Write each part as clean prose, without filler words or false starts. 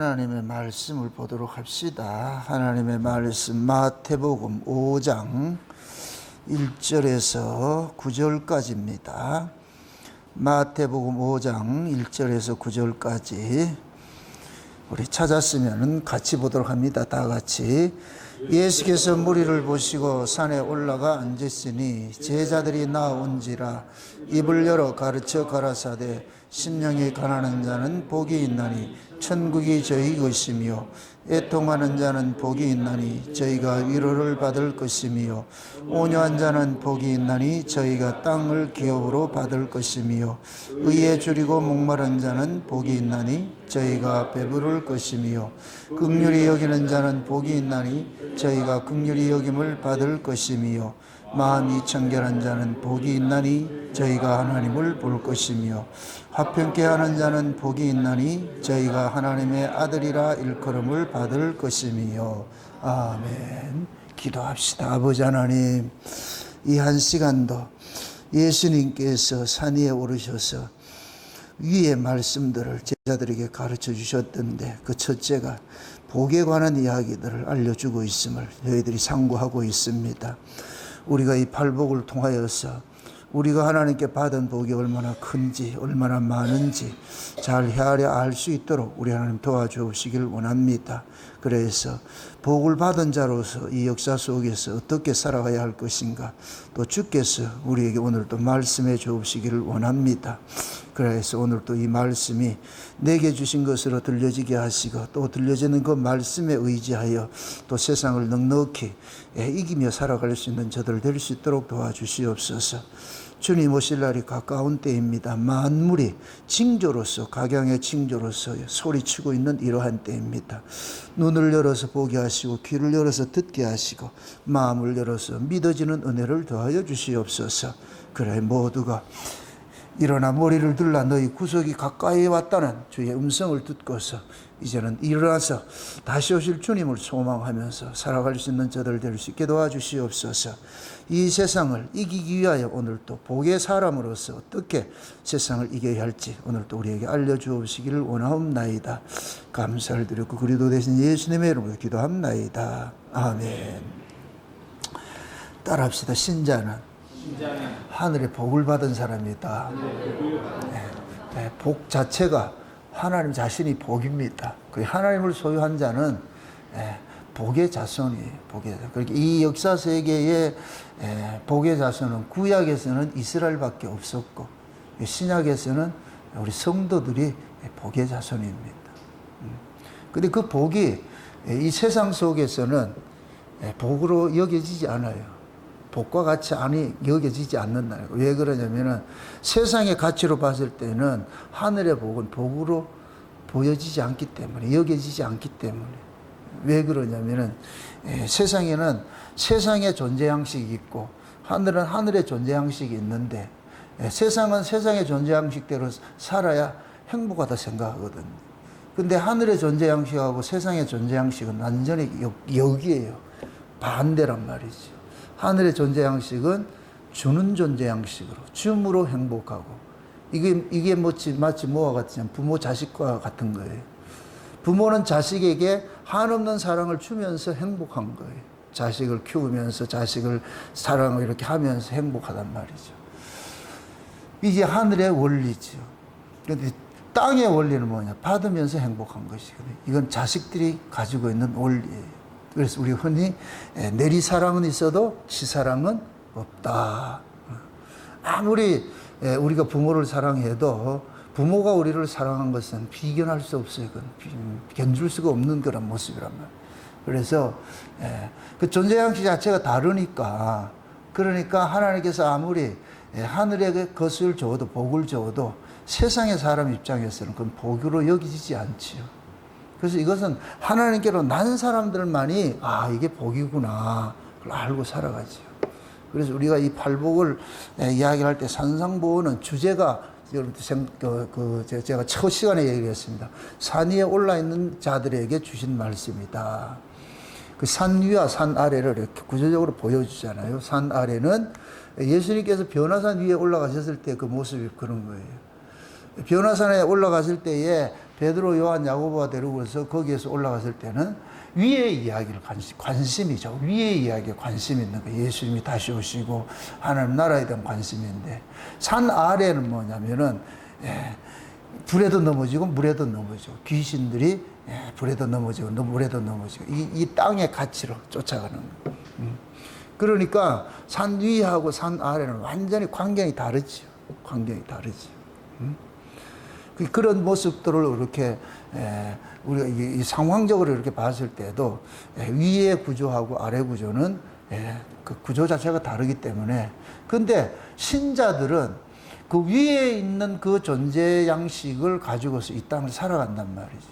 하나님의 말씀을 보도록 합시다. 하나님의 말씀 마태복음 5장 1절에서 9절까지입니다. 마태복음 5장 1절에서 9절까지 우리 찾았으면 같이 보도록 합니다. 다 같이. 예수께서 무리를 보시고 산에 올라가 앉으시니 제자들이 나온지라 입을 열어 가르쳐 가라사대 심령이 가난한 자는 복이 있나니 천국이 저희 것이며 애통하는 자는 복이 있나니 저희가 위로를 받을 것이며 온유한 자는 복이 있나니 저희가 땅을 기업으로 받을 것이며 의에 줄이고 목마른 자는 복이 있나니 저희가 배부를 것이며 긍휼히 여기는 자는 복이 있나니 저희가 긍휼히 여김을 받을 것이며 마음이 청결한 자는 복이 있나니 저희가 하나님을 볼 것이며 화평케 하는 자는 복이 있나니 저희가 하나님의 아들이라 일컬음을 받을 것이며. 아멘. 기도합시다. 아버지 하나님, 이 한 시간도 예수님께서 산 위에 오르셔서 위의 말씀들을 제자들에게 가르쳐 주셨던데 그 첫째가 복에 관한 이야기들을 알려주고 있음을 저희들이 상고하고 있습니다. 우리가 이 팔복을 통하여서 우리가 하나님께 받은 복이 얼마나 큰지 얼마나 많은지 잘 헤아려 알 수 있도록 우리 하나님 도와주시길 원합니다. 그래서 복을 받은 자로서 이 역사 속에서 어떻게 살아가야 할 것인가 또 주께서 우리에게 오늘 또 말씀해 주시기를 원합니다. 그래서 오늘 또 이 말씀이 내게 주신 것으로 들려지게 하시고 또 들려지는 그 말씀에 의지하여 또 세상을 넉넉히 이기며 살아갈 수 있는 저들 될 수 있도록 도와주시옵소서. 주님 오실 날이 가까운 때입니다. 만물이 징조로서 각양의 징조로서 소리치고 있는 이러한 때입니다. 눈을 열어서 보게 하시고 귀를 열어서 듣게 하시고 마음을 열어서 믿어지는 은혜를 더하여 주시옵소서. 그래 모두가 일어나 머리를 들라 너희 구석이 가까이 왔다는 주의 음성을 듣고서 이제는 일어나서 다시 오실 주님을 소망하면서 살아갈 수 있는 저들 될 수 있게 도와주시옵소서. 이 세상을 이기기 위하여 오늘 또 복의 사람으로서 어떻게 세상을 이겨야 할지 오늘 또 우리에게 알려주시기를 원하옵나이다. 감사를 드렸고 그리도 되신 예수님의 이름으로 기도합나이다. 아멘. 따라합시다. 신자는 하늘의 복을 받은 사람이다. 복 자체가 하나님 자신이 복입니다. 그 하나님을 소유한 자는 복의 자손이에요. 복의 자손. 그렇게 이 역사 세계의 복의 자손은 구약에서는 이스라엘밖에 없었고 신약에서는 우리 성도들이 복의 자손입니다. 그런데 그 복이 이 세상 속에서는 복으로 여겨지지 않아요. 복과 같이 여겨지지 않는다. 왜 그러냐면은 세상의 가치로 봤을 때는 하늘의 복은 복으로 보여지지 않기 때문에 여겨지지 않기 때문에. 왜 그러냐면은 세상에는 세상의 존재 양식이 있고 하늘은 하늘의 존재 양식이 있는데 세상은 세상의 존재 양식대로 살아야 행복하다 생각하거든요. 근데 하늘의 존재 양식하고 세상의 존재 양식은 완전히 역이에요. 반대란 말이죠. 하늘의 존재 양식은 주는 존재 양식으로 줌으로 행복하고 이게 마치 뭐와 같으냐 부모 자식과 같은 거예요. 부모는 자식에게 한없는 사랑을 주면서 행복한 거예요. 자식을 키우면서 자식을 사랑을 이렇게 하면서 행복하단 말이죠. 이게 하늘의 원리죠. 그런데 땅의 원리는 뭐냐? 받으면서 행복한 것이거든요. 이건 자식들이 가지고 있는 원리예요. 그래서 우리 흔히 내리사랑은 있어도 지사랑은 없다. 아무리 우리가 부모를 사랑해도 부모가 우리를 사랑한 것은 비견할 수 없어요. 견줄 수가 없는 그런 모습이란 말이에요. 그래서 그 존재 양식 자체가 다르니까 그러니까 하나님께서 아무리 하늘의 것을 줘도 복을 줘도 세상의 사람 입장에서는 그건 복으로 여기지지 않지요. 그래서 이것은 하나님께로 난 사람들만이 이게 복이구나 그걸 알고 살아가죠. 그래서 우리가 이 팔복을 이야기를 할 때 산상보호는 주제가 제가 첫 시간에 얘기했습니다. 산 위에 올라 있는 자들에게 주신 말씀이다. 그 산 위와 산 아래를 이렇게 구체적으로 보여주잖아요. 산 아래는 예수님께서 변화산 위에 올라가셨을 때 그 모습이 그런 거예요. 변화산에 올라갔을 때에 베드로, 요한, 야고보가 데리고서 거기에서 올라갔을 때는 위의 이야기를 관심이죠. 위의 이야기에 관심이 있는 거예요. 예수님이 다시 오시고 하나님 나라에 대한 관심인데, 산 아래는 뭐냐면은 불에도 넘어지고 물에도 넘어지고, 귀신들이 불에도 넘어지고 물에도 넘어지고, 이 땅의 가치로 쫓아가는 거예요. 그러니까 산 위하고 산 아래는 완전히 광경이 다르죠. 광경이 다르죠. 그런 모습들을 이렇게 우리가 이 상황적으로 이렇게 봤을 때도 위의 구조하고 아래 구조는 그 구조 자체가 다르기 때문에, 근데 신자들은 그 위에 있는 그 존재 양식을 가지고서 이 땅을 살아간단 말이죠.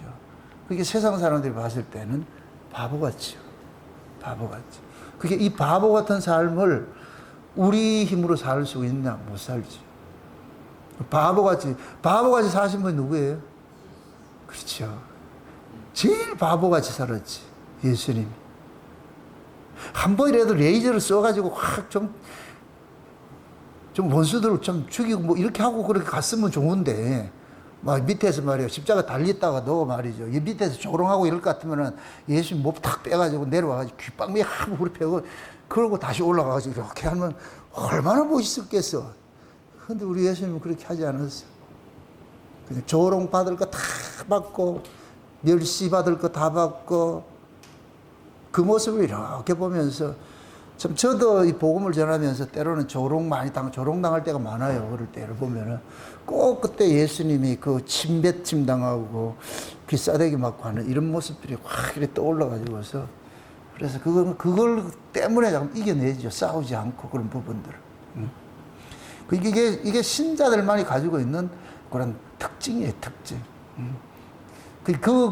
그게 세상 사람들이 봤을 때는 바보 같죠. 바보 같죠. 그게 이 바보 같은 삶을 우리 힘으로 살 수 있냐? 못 살지. 바보같이 사신 분이 누구예요? 그렇죠. 제일 바보같이 살았지. 예수님이. 한 번이라도 레이저를 써가지고 확 좀 원수들을 좀 죽이고 뭐 이렇게 하고 그렇게 갔으면 좋은데, 막 밑에서 말이에요. 십자가 달렸다가도 말이죠. 이 밑에서 조롱하고 이럴 것 같으면은 예수님 목 탁 빼가지고 내려와가지고 귓방미 하고 그렇게 빼고, 그러고 다시 올라가가지고 이렇게 하면 얼마나 멋있었겠어. 근데 우리 예수님은 그렇게 하지 않았어. 그냥 조롱 받을 거 다 받고, 멸시 받을 거 다 받고, 그 모습을 이렇게 보면서, 참 저도 이 복음을 전하면서 때로는 조롱당할 때가 많아요. 그럴 때를 보면은 꼭 그때 예수님이 그 침뱉침 당하고 귀싸대기 맞고 하는 이런 모습들이 확 이렇게 떠올라가지고서, 그래서 그걸 때문에 잠깐 이겨내죠. 싸우지 않고 그런 부분들을. 이게 신자들만이 가지고 있는 그런 특징이에요, 특징.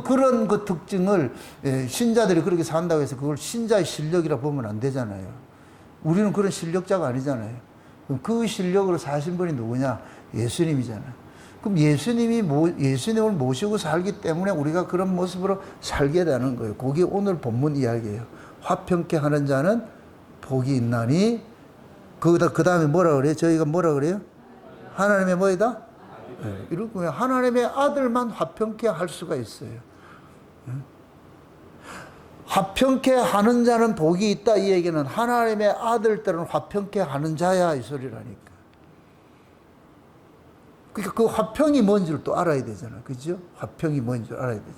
그런 그 특징을, 신자들이 그렇게 산다고 해서 그걸 신자의 실력이라 보면 안 되잖아요. 우리는 그런 실력자가 아니잖아요. 그럼 그 실력으로 사신 분이 누구냐? 예수님이잖아요. 그럼 예수님을 모시고 살기 때문에 우리가 그런 모습으로 살게 되는 거예요. 그게 오늘 본문 이야기예요. 화평케 하는 자는 복이 있나니, 그 다음에 뭐라 그래요? 저희가 뭐라 그래요? 하나님의 뭐이다? 이렇게 하나님의 아들만 화평케 할 수가 있어요. 화평케 하는 자는 복이 있다. 이 얘기는 하나님의 아들들은 화평케 하는 자야, 이 소리라니까. 그러니까 그 화평이 뭔지를 또 알아야 되잖아. 그죠? 화평이 뭔지를 알아야 되잖아.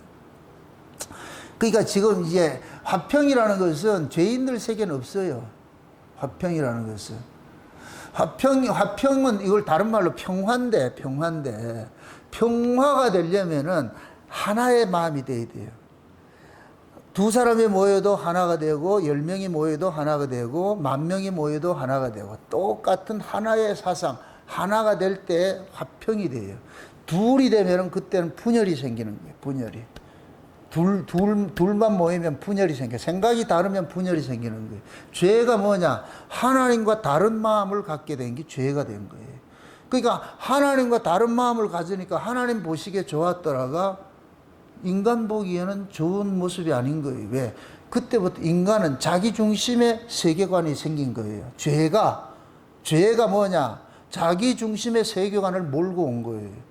그러니까 지금 이제 화평이라는 것은 죄인들 세계는 없어요. 화평이라는 것은. 화평은 이걸 다른 말로 평화인데, 평화가 되려면은 하나의 마음이 돼야 돼요. 두 사람이 모여도 하나가 되고, 10명이 모여도 하나가 되고, 10,000명이 모여도 하나가 되고, 똑같은 하나의 사상, 하나가 될 때 화평이 돼요. 둘이 되면은 그때는 분열이 생기는 거예요, 분열이. 둘만 모이면 분열이 생겨. 생각이 다르면 분열이 생기는 거예요. 죄가 뭐냐? 하나님과 다른 마음을 갖게 된 게 죄가 된 거예요. 그러니까 하나님과 다른 마음을 가지니까 하나님 보시기에 좋았더라가 인간 보기에는 좋은 모습이 아닌 거예요. 왜? 그때부터 인간은 자기 중심의 세계관이 생긴 거예요. 죄가 뭐냐? 자기 중심의 세계관을 몰고 온 거예요.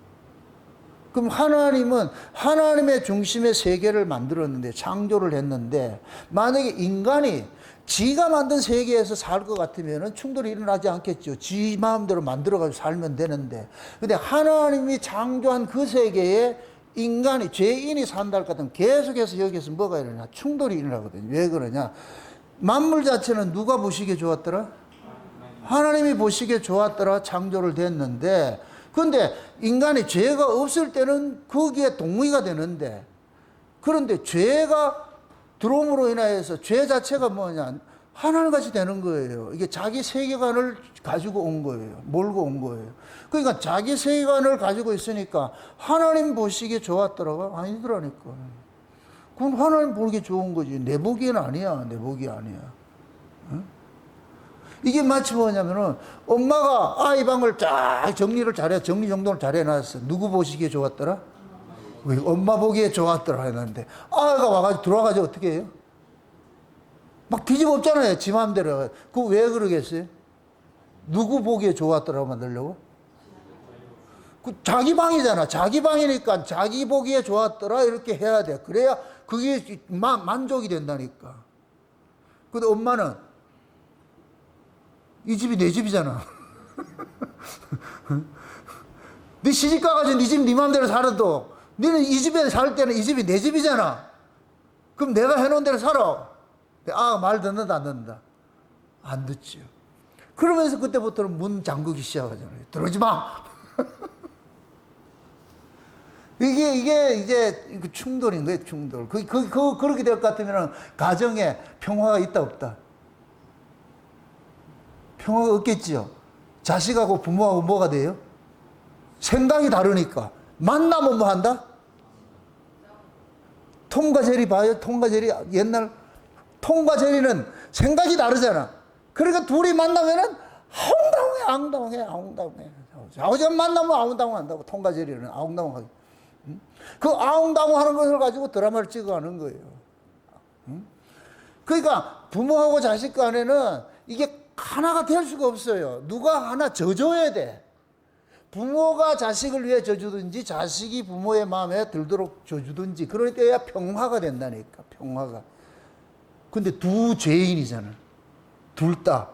그럼 하나님은 하나님의 중심의 세계를 만들었는데, 창조를 했는데, 만약에 인간이 지가 만든 세계에서 살 것 같으면 충돌이 일어나지 않겠죠. 지 마음대로 만들어가지고 살면 되는데. 근데 하나님이 창조한 그 세계에 인간이, 죄인이 산다 할 것 같으면 계속해서 여기서 뭐가 일어나? 충돌이 일어나거든요. 왜 그러냐? 만물 자체는 누가 보시기에 좋았더라? 하나님이 보시기에 좋았더라. 창조를 됐는데, 그런데 인간이 죄가 없을 때는 거기에 동의가 되는데, 그런데 죄가 들어옴으로 인하여서 죄 자체가 뭐냐? 하나님같이 되는 거예요. 이게 자기 세계관을 가지고 온 거예요. 몰고 온 거예요. 그러니까 자기 세계관을 가지고 있으니까 하나님 보시기에 좋았더라고? 아니더라니까. 그건 하나님 보기에 좋은 거지. 내 보기에는 아니야. 내 보기 아니야. 응? 이게 마치 뭐냐면은 엄마가 아이 방을 쫙 정리를 잘해, 정리정돈을 잘해놨어. 누구 보시기에 좋았더라? 왜 엄마 보기에 좋았더라 했는데, 아이가 와가지고 들어와가지고 어떻게 해요? 막 뒤집어 엎잖아요. 지 마음대로. 그거 왜 그러겠어요? 누구 보기에 좋았더라고 만들려고? 자기 방이잖아. 자기 방이니까 자기 보기에 좋았더라 이렇게 해야 돼. 그래야 그게 만족이 된다니까. 근데 엄마는 이 집이 내 집이잖아. 네 시집 가가지고 네 집 네 맘대로 살아도 너는 이 집에 살 때는 이 집이 내 집이잖아. 그럼 내가 해놓은 대로 살아. 아, 말 듣는다 안 듣는다? 안 듣지요. 그러면서 그때부터는 문 잠그기 시작하잖아요. 들어오지 마. 이게 이제 충돌인 거예요, 충돌. 그렇게 될 것 같으면 가정에 평화가 있다, 없다? 평화가 없겠지요. 자식하고 부모하고 뭐가 돼요? 생각이 다르니까. 만나면 뭐 한다? 톰과 제리 봐요? 톰과 제리 옛날 톰과 제리는 생각이 다르잖아. 그러니까 둘이 만나면은 아웅다웅해. 아버지가 만나면 아웅다웅한다고. 톰과 제리는 아웅다웅하게. 그 아웅다웅하는 것을 가지고 드라마를 찍어가는 거예요. 그러니까 부모하고 자식 간에는 이게 하나가 될 수가 없어요. 누가 하나 져줘야 돼. 부모가 자식을 위해 져주든지 자식이 부모의 마음에 들도록 져주든지 그럴 때야 평화가 된다니까. 평화가. 근데 두 죄인이잖아. 둘 다.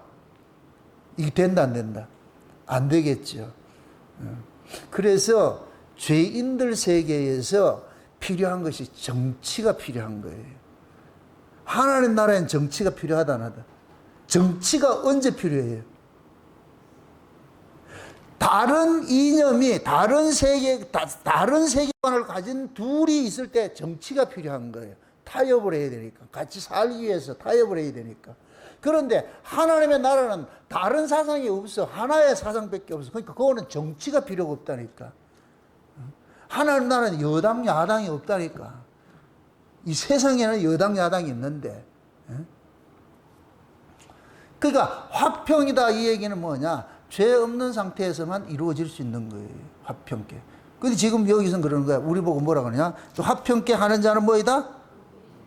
이게 된다 안 된다? 안 되겠죠. 그래서 죄인들 세계에서 필요한 것이 정치가 필요한 거예요. 하나님 나라엔 정치가 필요하다 안 하다? 정치가 언제 필요해요? 다른 이념이 다른 세계관을 가진 둘이 있을 때 정치가 필요한 거예요. 타협을 해야 되니까. 같이 살기 위해서 타협을 해야 되니까. 그런데 하나님의 나라는 다른 사상이 없어. 하나의 사상밖에 없어. 그러니까 그거는 정치가 필요가 없다니까. 하나님 나라는 여당 야당이 없다니까. 이 세상에는 여당 야당이 있는데. 그러니까 화평이다 이 얘기는 뭐냐? 죄 없는 상태에서만 이루어질 수 있는 거예요. 화평케. 근데 지금 여기서는 그러는 거야. 우리 보고 뭐라 그러냐? 화평케 하는 자는 뭐이다?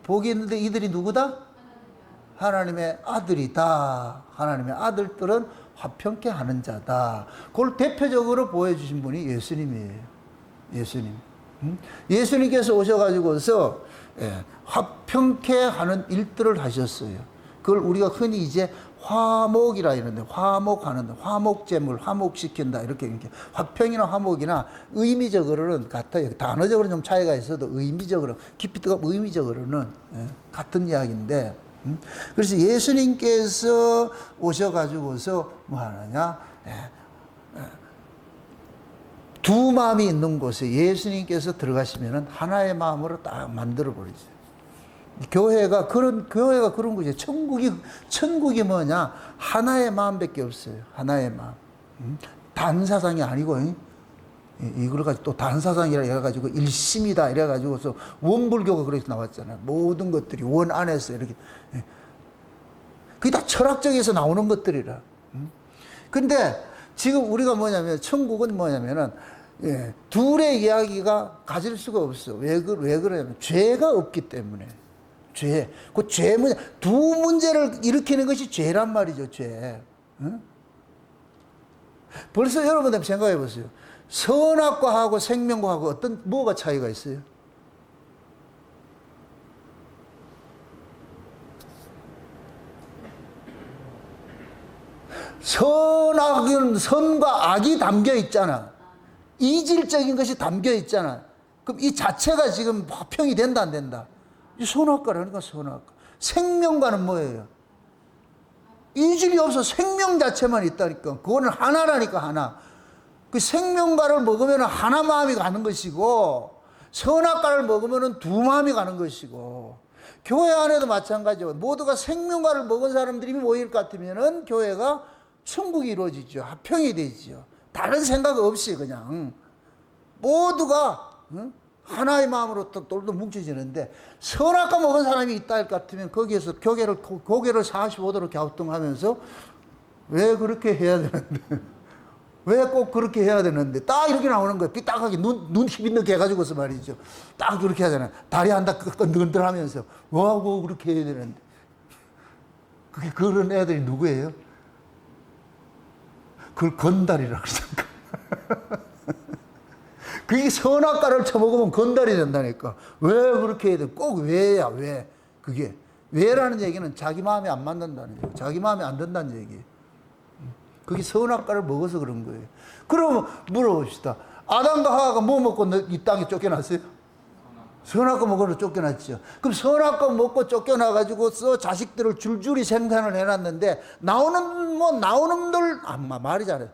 복이 있는데 이들이 누구다? 하나님의 아들이다. 하나님의 아들들은 화평케 하는 자다. 그걸 대표적으로 보여주신 분이 예수님이에요. 예수님. 예수님께서 오셔가지고서 화평케 하는 일들을 하셨어요. 그걸 우리가 흔히 이제 화목이라 이러는데, 화목하는, 화목제물, 화목시킨다. 이렇게 화평이나 화목이나 의미적으로는 같아요. 단어적으로는 좀 차이가 있어도 의미적으로, 깊이 들어가 의미적으로는 같은 이야기인데, 그래서 예수님께서 오셔가지고서 뭐 하느냐, 두 마음이 있는 곳에 예수님께서 들어가시면은 하나의 마음으로 딱 만들어 버리죠. 교회가 그런 거죠. 천국이 뭐냐? 하나의 마음밖에 없어요. 하나의 마음. 단사상이 아니고, 이걸 가지고 또 단사상이라 해가지고 일심이다. 이래가지고서 원불교가 그렇게 나왔잖아요. 모든 것들이 원 안에서 이렇게. 그게 다 철학적에서 나오는 것들이라. 근데 지금 우리가 뭐냐면, 천국은 뭐냐면은, 둘의 이야기가 가질 수가 없어. 왜 그러냐면, 죄가 없기 때문에. 죄. 그 죄 문제, 두 문제를 일으키는 것이 죄란 말이죠, 죄. 응? 벌써 여러분들 생각해 보세요. 선악과하고 생명과하고 뭐가 차이가 있어요? 선과 악이 담겨 있잖아. 이질적인 것이 담겨 있잖아. 그럼 이 자체가 지금 화평이 된다, 안 된다? 이 선악과라니까, 선악과. 생명과는 뭐예요? 이질이 없어. 생명 자체만 있다니까. 그거는 하나라니까, 하나. 그 생명과를 먹으면 하나 마음이 가는 것이고, 선악과를 먹으면 두 마음이 가는 것이고, 교회 안에도 마찬가지고, 모두가 생명과를 먹은 사람들이 모일 것 같으면은 교회가 천국이 이루어지죠. 화평이 되죠. 다른 생각 없이 그냥. 모두가, 하나의 마음으로 똘똘 뭉쳐지는데, 선악과 먹은 사람이 있다 할 것 같으면 거기에서 고개를 45도로 갸우뚱하면서 왜 그렇게 해야 되는데, 왜 꼭 그렇게 해야 되는데, 딱 이렇게 나오는 거예요. 삐딱하게 눈 힘있게 해가지고서 말이죠. 딱 그렇게 하잖아요. 다리 한다 끈들끈들 하면서 뭐하고 그렇게 해야 되는데. 그게 그런 애들이 누구예요? 그걸 건달이라고 그러잖아. 그게 선악과를 처먹으면 건달이 된다니까. 왜 그렇게 해야 돼? 꼭 왜야, 왜? 그게. 왜라는 얘기는 자기 마음에 안 맞는다는 얘기예요. 자기 마음에 안 든다는 얘기예요. 그게 선악과를 먹어서 그런 거예요. 그러면 물어봅시다. 아담과 하와가 뭐 먹고 이 땅에 쫓겨났어요? 선악과 먹어서 쫓겨났죠. 그럼 선악과 먹고 쫓겨나가지고서 자식들을 줄줄이 생산을 해놨는데, 나오는 말이 잘해.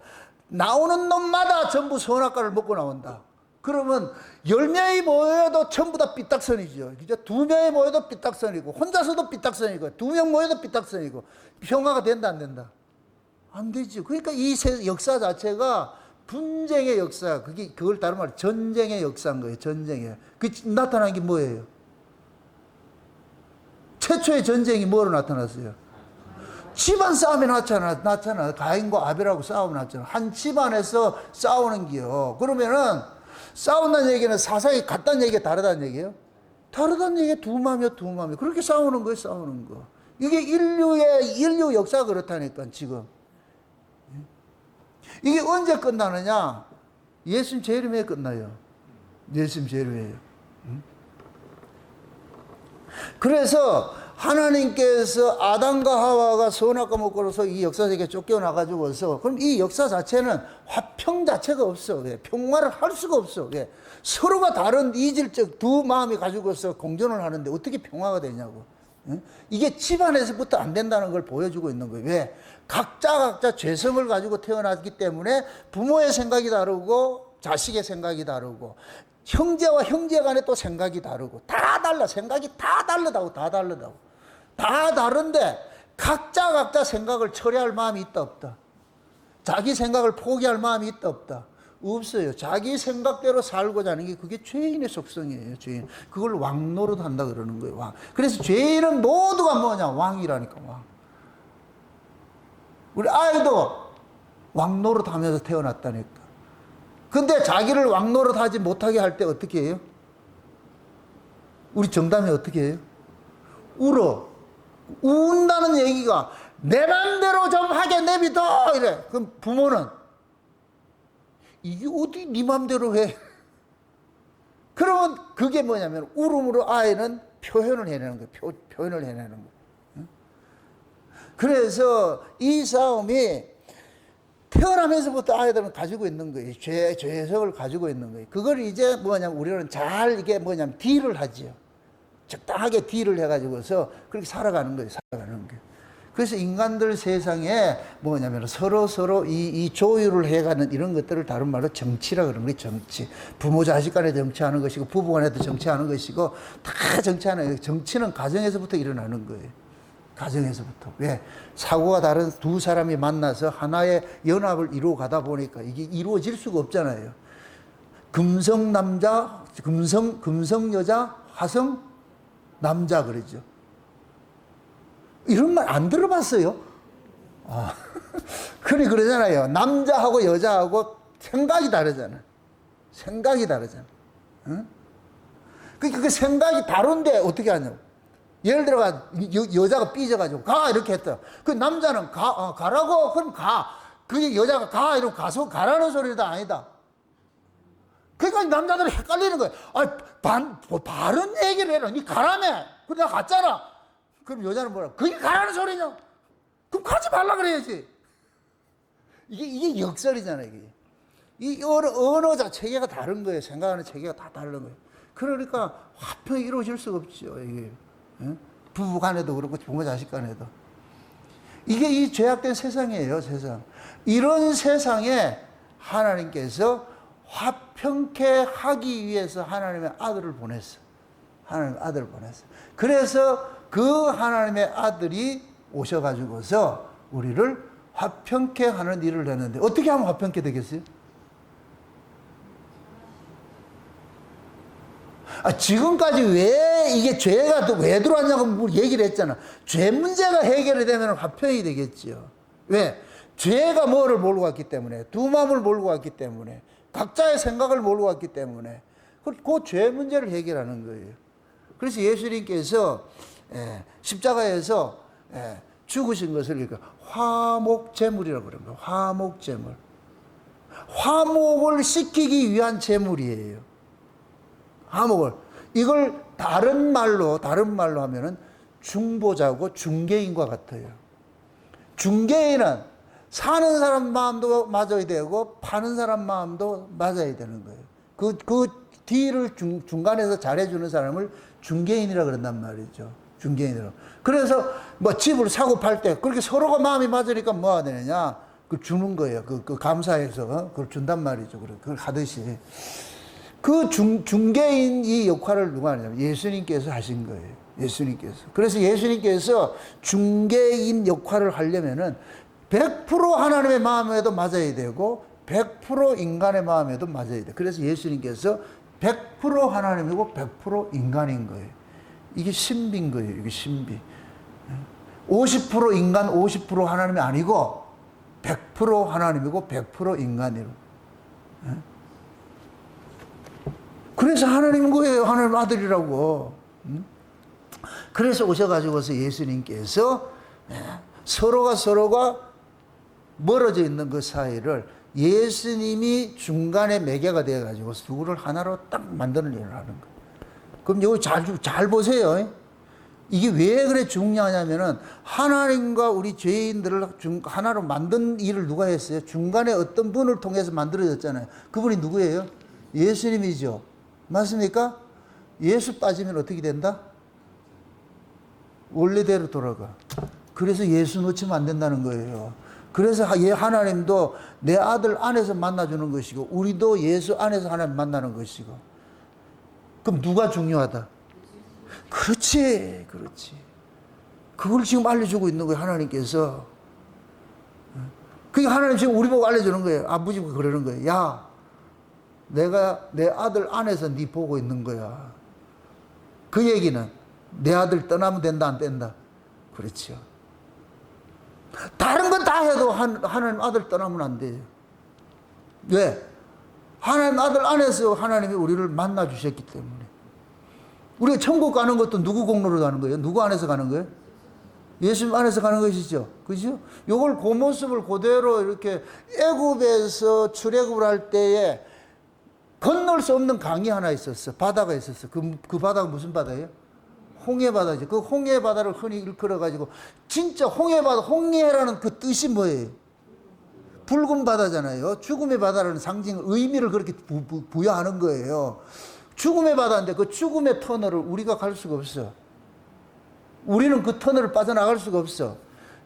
나오는 놈마다 전부 선악과를 먹고 나온다. 그러면 10명이 모여도 전부 다 삐딱선이죠. 그죠? 2명이 모여도 삐딱선이고, 혼자서도 삐딱선이고, 2명 모여도 삐딱선이고, 평화가 된다, 안 된다? 안 되죠. 그러니까 이 역사 자체가 분쟁의 역사, 그걸 다른 말로 전쟁의 역사인 거예요. 전쟁의. 그 나타난 게 뭐예요? 최초의 전쟁이 뭐로 나타났어요? 집안 싸움이 났잖아. 가인과 아벨하고 싸움이 났잖아. 한 집안에서 싸우는 게요. 그러면은 싸운다는 얘기는 사상이 같다는 얘기가 다르다는 얘기예요? 다르다는 얘기가 두 마음이요, 두 마음이. 그렇게 싸우는 거예요, 싸우는 거. 이게 인류 역사가 그렇다니까, 지금. 이게 언제 끝나느냐? 예수님 재림에 끝나요. 예수님 재림에요. 그래서 하나님께서 아담과 하와가 선악과 먹고로서 이 역사 세계에 쫓겨나가지고서, 그럼 이 역사 자체는 화평 자체가 없어. 왜? 평화를 할 수가 없어. 왜? 서로가 다른 이질적 두 마음이 가지고서 공존을 하는데 어떻게 평화가 되냐고. 이게 집안에서부터 안 된다는 걸 보여주고 있는 거예요. 왜? 각자 죄성을 가지고 태어났기 때문에 부모의 생각이 다르고 자식의 생각이 다르고 형제와 형제 간에 또 생각이 다르고 다 달라. 생각이 다 다르다고. 다 다른데 각자 생각을 철회할 마음이 있다 없다? 자기 생각을 포기할 마음이 있다 없다? 없어요. 자기 생각대로 살고자 하는 게 그게 죄인의 속성이에요. 죄인. 그걸 왕노릇 한다 그러는 거예요. 왕. 그래서 죄인은 모두가 뭐냐? 왕이라니까. 왕. 우리 아이도 왕노릇 하면서 태어났다니까. 근데 자기를 왕노릇 하지 못하게 할 때 어떻게 해요? 우리 정담이 어떻게 해요? 울어. 운다는 얘기가 내 맘대로 좀 하게 내비둬 이래. 그럼 부모는 이게 어디 네 맘대로 해? 그러면 그게 뭐냐면 울음으로 아이는 표현을 해내는 거예요. 표현을 해내는 거예요. 그래서 이 싸움이 태어나면서부터 아이들은 가지고 있는 거예요. 죄성을 가지고 있는 거예요. 그걸 이제 뭐냐면 우리는 잘 이게 뭐냐면 딜을 하지요. 적당하게 딜을 해가지고서 그렇게 살아가는 거예요. 살아가는 거예요. 그래서 인간들 세상에 뭐냐면 서로 이 조율을 해가는 이런 것들을 다른 말로 정치라 그러는 거예요. 정치. 부모 자식 간에 정치하는 것이고 부부 간에도 정치하는 것이고 다 정치하는 거예요. 정치는 가정에서부터 일어나는 거예요. 가정에서부터. 왜? 사고가 다른 두 사람이 만나서 하나의 연합을 이루어 가다 보니까 이게 이루어질 수가 없잖아요. 금성 남자, 금성 여자, 화성 남자 그러죠. 이런 말 안 들어봤어요? 아, 그러잖아요. 남자하고 여자하고 생각이 다르잖아. 생각이 다르잖아. 응? 그 생각이 다른데 어떻게 하냐고. 예를 들어가 여자가 삐져가지고 가 이렇게 했다. 그 남자는 가라고 그럼 가. 그게 여자가 가 이러고 가서 가라는 소리다 아니다. 그러니까 남자들은 헷갈리는 거야. 바른 얘기를 해라. 니 가라며. 그래 나 갔잖아. 그럼 여자는 뭐라? 그게 가라는 소리냐? 그럼 가지 말라 그래야지. 이게 역설이잖아요. 이 언어자 체계가 다른 거예요. 생각하는 체계가 다 다른 거예요. 그러니까 화평이 이루어질 수가 없죠. 이게. 부부 간에도 그렇고 부모 자식 간에도. 이게 이 죄악된 세상이에요. 세상. 이런 세상에 하나님께서 화평케 하기 위해서 하나님의 아들을 보냈어. 하나님의 아들을 보냈어. 그래서 그 하나님의 아들이 오셔가지고서 우리를 화평케 하는 일을 했는데 어떻게 하면 화평케 되겠어요? 지금까지 왜 이게 죄가 왜 들어왔냐고 얘기를 했잖아. 죄 문제가 해결이 되면 화평이 되겠지요. 왜? 죄가 뭐를 몰고 왔기 때문에, 두 마음을 몰고 왔기 때문에, 각자의 생각을 몰고 왔기 때문에 그 죄 문제를 해결하는 거예요. 그래서 예수님께서 십자가에서 죽으신 것을 화목제물이라고 그러는 거예요. 화목제물. 화목을 시키기 위한 제물이에요. 화목을. 이걸 다른 말로 하면은 중보자고 중개인과 같아요. 중개인은 사는 사람 마음도 맞아야 되고 파는 사람 마음도 맞아야 되는 거예요. 그 딜을 중간에서 잘해주는 사람을 중개인이라 그런단 말이죠. 중개인이라고. 그래서 뭐 집을 사고 팔 때 그렇게 서로가 마음이 맞으니까 뭐가 되느냐? 그 주는 거예요. 그 감사해서 그걸 준단 말이죠. 그걸 하듯이. 그 중개인 이 역할을 누가 하냐면 예수님께서 하신 거예요. 예수님께서. 그래서 예수님께서 중개인 역할을 하려면은 100% 하나님의 마음에도 맞아야 되고 100% 인간의 마음에도 맞아야 돼. 그래서 예수님께서 100% 하나님이고 100% 인간인 거예요. 이게 신비인 거예요. 이게 신비. 50% 인간, 50% 하나님이 아니고 100% 하나님이고 100% 인간이에요. 그래서 하나님 거예요. 하나님 아들이라고. 그래서 오셔가지고서 예수님께서 서로가 멀어져 있는 그 사이를 예수님이 중간에 매개가 되어가지고 누구를 하나로 딱 만드는 일을 하는 거예요. 그럼 여기 잘 보세요. 이게 왜 그래 중요하냐면은 하나님과 우리 죄인들을 하나로 만든 일을 누가 했어요? 중간에 어떤 분을 통해서 만들어졌잖아요. 그분이 누구예요? 예수님이죠. 맞습니까? 예수 빠지면 어떻게 된다? 원래대로 돌아가. 그래서 예수 놓치면 안 된다는 거예요. 그래서 하나님도 내 아들 안에서 만나주는 것이고 우리도 예수 안에서 하나님 만나는 것이고. 그럼 누가 중요하다? 그렇지. 그걸 지금 알려주고 있는 거예요. 하나님께서. 그게 하나님 지금 우리 보고 알려주는 거예요. 아버지 보고 그러는 거예요. 야, 내가 내 아들 안에서 네 보고 있는 거야. 그 얘기는 내 아들 떠나면 된다 안 된다? 그렇죠. 다른 건 다 해도 하나님 아들 떠나면 안 돼요. 왜? 하나님 아들 안에서 하나님이 우리를 만나 주셨기 때문에. 우리가 천국 가는 것도 누구 공로로 가는 거예요? 누구 안에서 가는 거예요? 예수님 안에서 가는 것이죠. 그죠? 요걸 그 모습을 그대로 이렇게 애굽에서 출애굽을 할 때에 건널 수 없는 강이 하나 있었어. 바다가 있었어. 그 바다가 무슨 바다예요? 홍해바다죠. 그 홍해바다를 흔히 일컬어가지고, 진짜 홍해바다, 홍해라는 그 뜻이 뭐예요? 붉은 바다잖아요. 죽음의 바다라는 상징, 의미를 그렇게 부여하는 거예요. 죽음의 바다인데 그 죽음의 터널을 우리가 갈 수가 없어. 우리는 그 터널을 빠져나갈 수가 없어.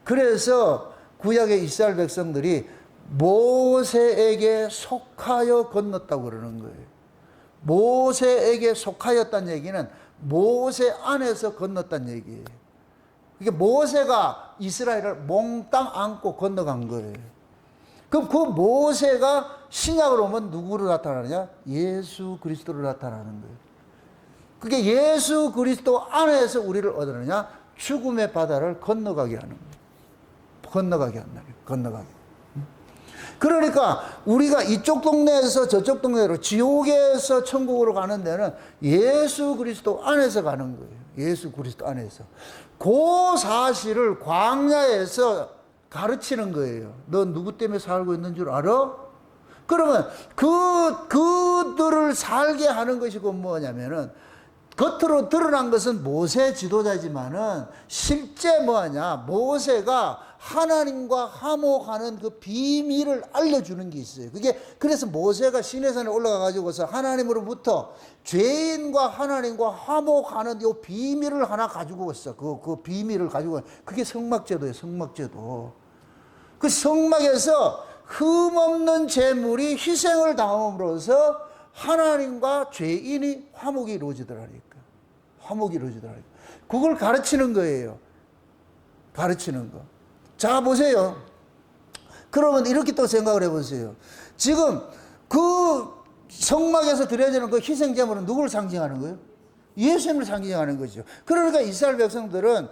그래서 구약의 이스라엘 백성들이 모세에게 속하여 건넜다고 그러는 거예요. 모세에게 속하였다는 얘기는 모세 안에서 건넜다는 얘기예요. 그게 모세가 이스라엘을 몽땅 안고 건너간 거예요. 그럼 그 모세가 신약으로 오면 누구로 나타나느냐? 예수 그리스도로 나타나는 거예요. 그게 예수 그리스도 안에서 우리를 얻으느냐? 죽음의 바다를 건너가게 하는 거예요. 건너가게 한다. 건너가게. 그러니까 우리가 이쪽 동네에서 저쪽 동네로 지옥에서 천국으로 가는 데는 예수 그리스도 안에서 가는 거예요. 예수 그리스도 안에서. 그 사실을 광야에서 가르치는 거예요. 너 누구 때문에 살고 있는 줄 알아? 그러면 그들을 살게 하는 것이 곧 뭐냐면은 겉으로 드러난 것은 모세 지도자지만은 실제 뭐하냐? 모세가 하나님과 화목하는 그 비밀을 알려주는 게 있어요. 그게 그래서 모세가 시내산에 올라가 가지고서 하나님으로부터 죄인과 하나님과 화목하는 이 비밀을 하나 가지고 있어. 그 비밀을 가지고 그게 성막제도예요. 성막제도. 그 성막에서 흠없는 제물이 희생을 당함으로써 하나님과 죄인이 화목이 이루어지더라니까. 화목이 이루어지더라니까. 그걸 가르치는 거예요. 가르치는 거. 자, 보세요. 그러면 이렇게 또 생각을 해보세요. 지금 그 성막에서 드려지는 그 희생제물은 누구를 상징하는 거예요? 예수님을 상징하는 거죠. 그러니까 이스라엘 백성들은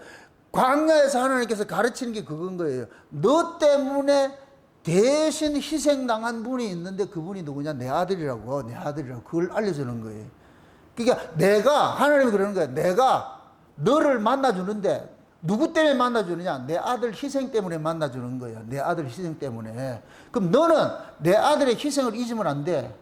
광야에서 하나님께서 가르치는 게 그건 거예요. 너 때문에 대신 희생당한 분이 있는데 그분이 누구냐? 내 아들이라고. 내 아들이라고. 그걸 알려주는 거예요. 그러니까 하나님이 그러는 거예요. 내가 너를 만나주는데 누구 때문에 만나주느냐? 내 아들 희생 때문에 만나주는 거예요. 내 아들 희생 때문에. 그럼 너는 내 아들의 희생을 잊으면 안 돼.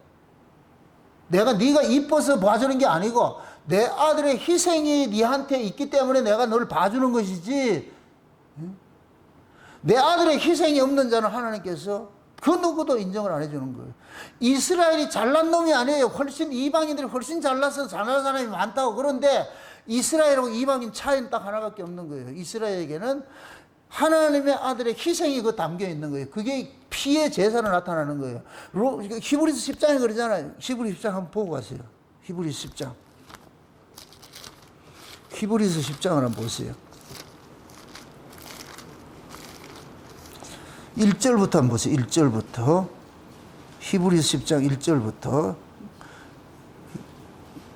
네가 이뻐서 봐주는 게 아니고 내 아들의 희생이 네한테 있기 때문에 내가 너를 봐주는 것이지. 내 아들의 희생이 없는 자는 하나님께서 그 누구도 인정을 안 해주는 거예요. 이스라엘이 잘난 놈이 아니에요. 훨씬 이방인들이 훨씬 잘나서 잘난 사람이 많다고. 그런데 이스라엘하고 이방인 차이는 딱 하나밖에 없는 거예요. 이스라엘에게는 하나님의 아들의 희생이 그 담겨 있는 거예요. 그게 피의 제사로 나타나는 거예요. 히브리서 10장에 그러잖아요. 히브리서 10장 한번 보고 가세요. 히브리서 10장. 히브리서 10장을 한번 보세요. 1절부터 한번 보세요. 1절부터. 히브리서 10장 1절부터.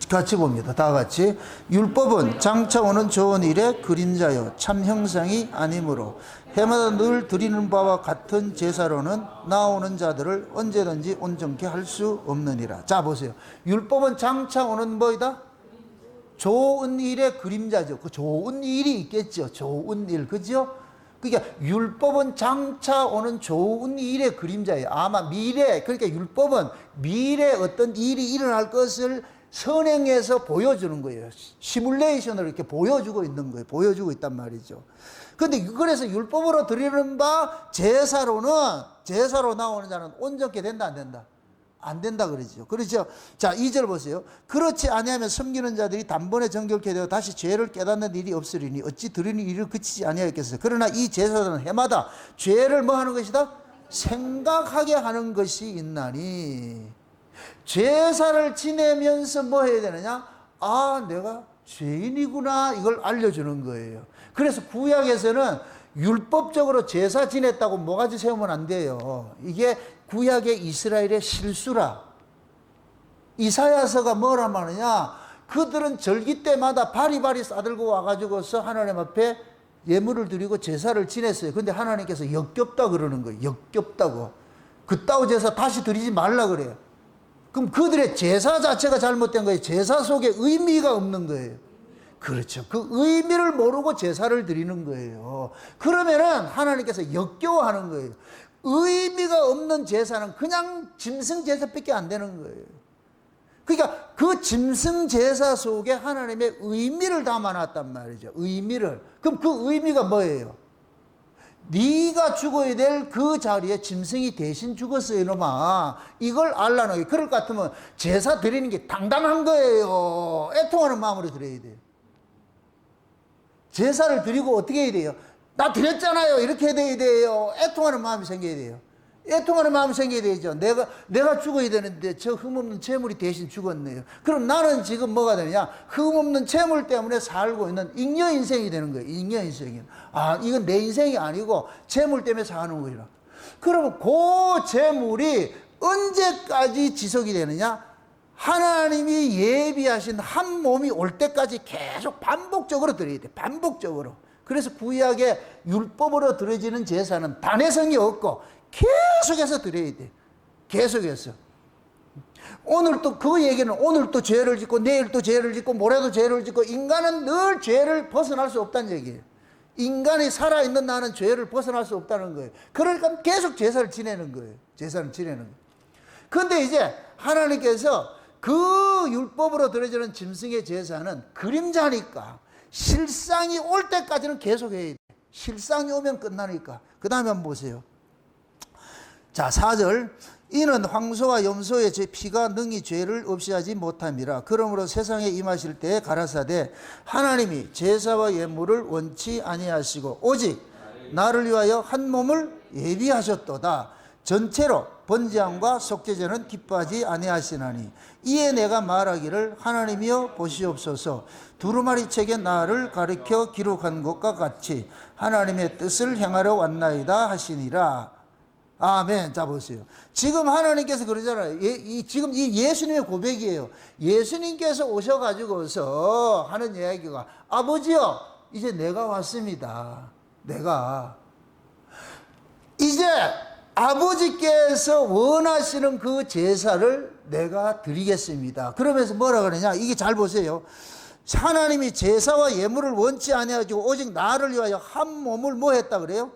같이 봅니다. 다 같이. 율법은 장차 오는 좋은 일의 그림자요 참 형상이 아니므로 해마다 늘 드리는 바와 같은 제사로는 나오는 자들을 언제든지 온전케 할 수 없느니라. 자 보세요. 율법은 장차 오는 뭐이다? 좋은 일의 그림자죠. 그 좋은 일이 있겠죠. 좋은 일. 그죠? 그러니까 율법은 장차 오는 좋은 일의 그림자예요. 아마 미래, 그러니까 율법은 미래에 어떤 일이 일어날 것을 선행해서 보여주는 거예요. 시뮬레이션으로 이렇게 보여주고 있는 거예요. 보여주고 있단 말이죠. 근데 그래서 율법으로 드리는 바 제사로 나오는 자는 온전케 된다, 안 된다? 안 된다 그러죠. 그렇죠. 자, 2절 보세요. 그렇지 아니하면 섬기는 자들이 단번에 정결케 되어 다시 죄를 깨닫는 일이 없으리니 어찌 드리는 일을 그치지 아니하겠어요. 그러나 이 제사들은 해마다 죄를 뭐 하는 것이다? 생각하게 하는 것이 있나니. 제사를 지내면서 뭐 해야 되느냐? 아, 내가 죄인이구나. 이걸 알려주는 거예요. 그래서 구약에서는 율법적으로 제사 지냈다고 모가지 세우면 안 돼요. 이게 구약의 이스라엘의 실수라. 이사야서가 뭐라 말하냐? 그들은 절기 때마다 바리바리 싸들고 와가지고서 하나님 앞에 예물을 드리고 제사를 지냈어요. 근데 하나님께서 역겹다 그러는 거예요. 역겹다고. 그따위 제사 다시 드리지 말라 그래요. 그럼 그들의 제사 자체가 잘못된 거예요. 제사 속에 의미가 없는 거예요. 그렇죠. 그 의미를 모르고 제사를 드리는 거예요. 그러면은 하나님께서 역겨워하는 거예요. 의미가 없는 제사는 그냥 짐승 제사밖에 안 되는 거예요. 그러니까 그 짐승 제사 속에 하나님의 의미를 담아놨단 말이죠. 의미를. 그럼 그 의미가 뭐예요? 네가 죽어야 될 그 자리에 짐승이 대신 죽었어요, 이놈아. 이걸 알라는 거예요. 그럴 것 같으면 제사 드리는 게 당당한 거예요. 애통하는 마음으로 드려야 돼요. 제사를 드리고 어떻게 해야 돼요? 나 드렸잖아요. 이렇게 돼야 돼요. 애통하는 마음이 생겨야 돼요. 애통하는 마음이 생겨야 되죠. 내가 죽어야 되는데 저 흠없는 재물이 대신 죽었네요. 그럼 나는 지금 뭐가 되느냐? 흠없는 재물 때문에 살고 있는 잉여 인생이 되는 거예요. 잉여 인생이. 아, 이건 내 인생이 아니고 재물 때문에 사는 거예요. 그러면 그 재물이 언제까지 지속이 되느냐? 하나님이 예비하신 한 몸이 올 때까지 계속 반복적으로 드려야 돼. 반복적으로. 그래서 구약의 율법으로 드려지는 제사는 단회성이 없고 계속해서 드려야 돼. 계속해서. 오늘 또 그 얘기는 오늘 또 죄를 짓고 내일 또 죄를 짓고 모레도 죄를 짓고 인간은 늘 죄를 벗어날 수 없다는 얘기예요. 인간이 살아있는 나는 죄를 벗어날 수 없다는 거예요. 그러니까 계속 제사를 지내는 거예요. 제사를 지내는 거예요. 그런데 이제 하나님께서 그 율법으로 드려지는 짐승의 제사는 그림자니까 실상이 올 때까지는 계속 해야 돼. 실상이 오면 끝나니까. 그 다음에 한번 보세요. 자, 4절. 이는 황소와 염소의 피가 능히 죄를 없이 하지 못함이라. 그러므로 세상에 임하실 때에 가라사대 하나님이 제사와 예물을 원치 아니하시고 오직 나를 위하여 한 몸을 예비하셨도다. 전체로 번제함과 속죄제는 기뻐하지 아니하시나니 이에 내가 말하기를 하나님이여 보시옵소서. 두루마리 책에 나를 가리켜 기록한 것과 같이 하나님의 뜻을 행하려 왔나이다 하시니라. 아멘. 자 보세요. 지금 하나님께서 그러잖아요. 지금 이 예수님의 고백이에요. 예수님께서 오셔가지고서 하는 이야기가 아버지요 이제 내가 왔습니다. 내가 이제 아버지께서 원하시는 그 제사를 내가 드리겠습니다. 그러면서 뭐라 그러냐? 이게 잘 보세요. 하나님이 제사와 예물을 원치 아니하시고 오직 나를 위하여 한 몸을 뭐 했다 그래요?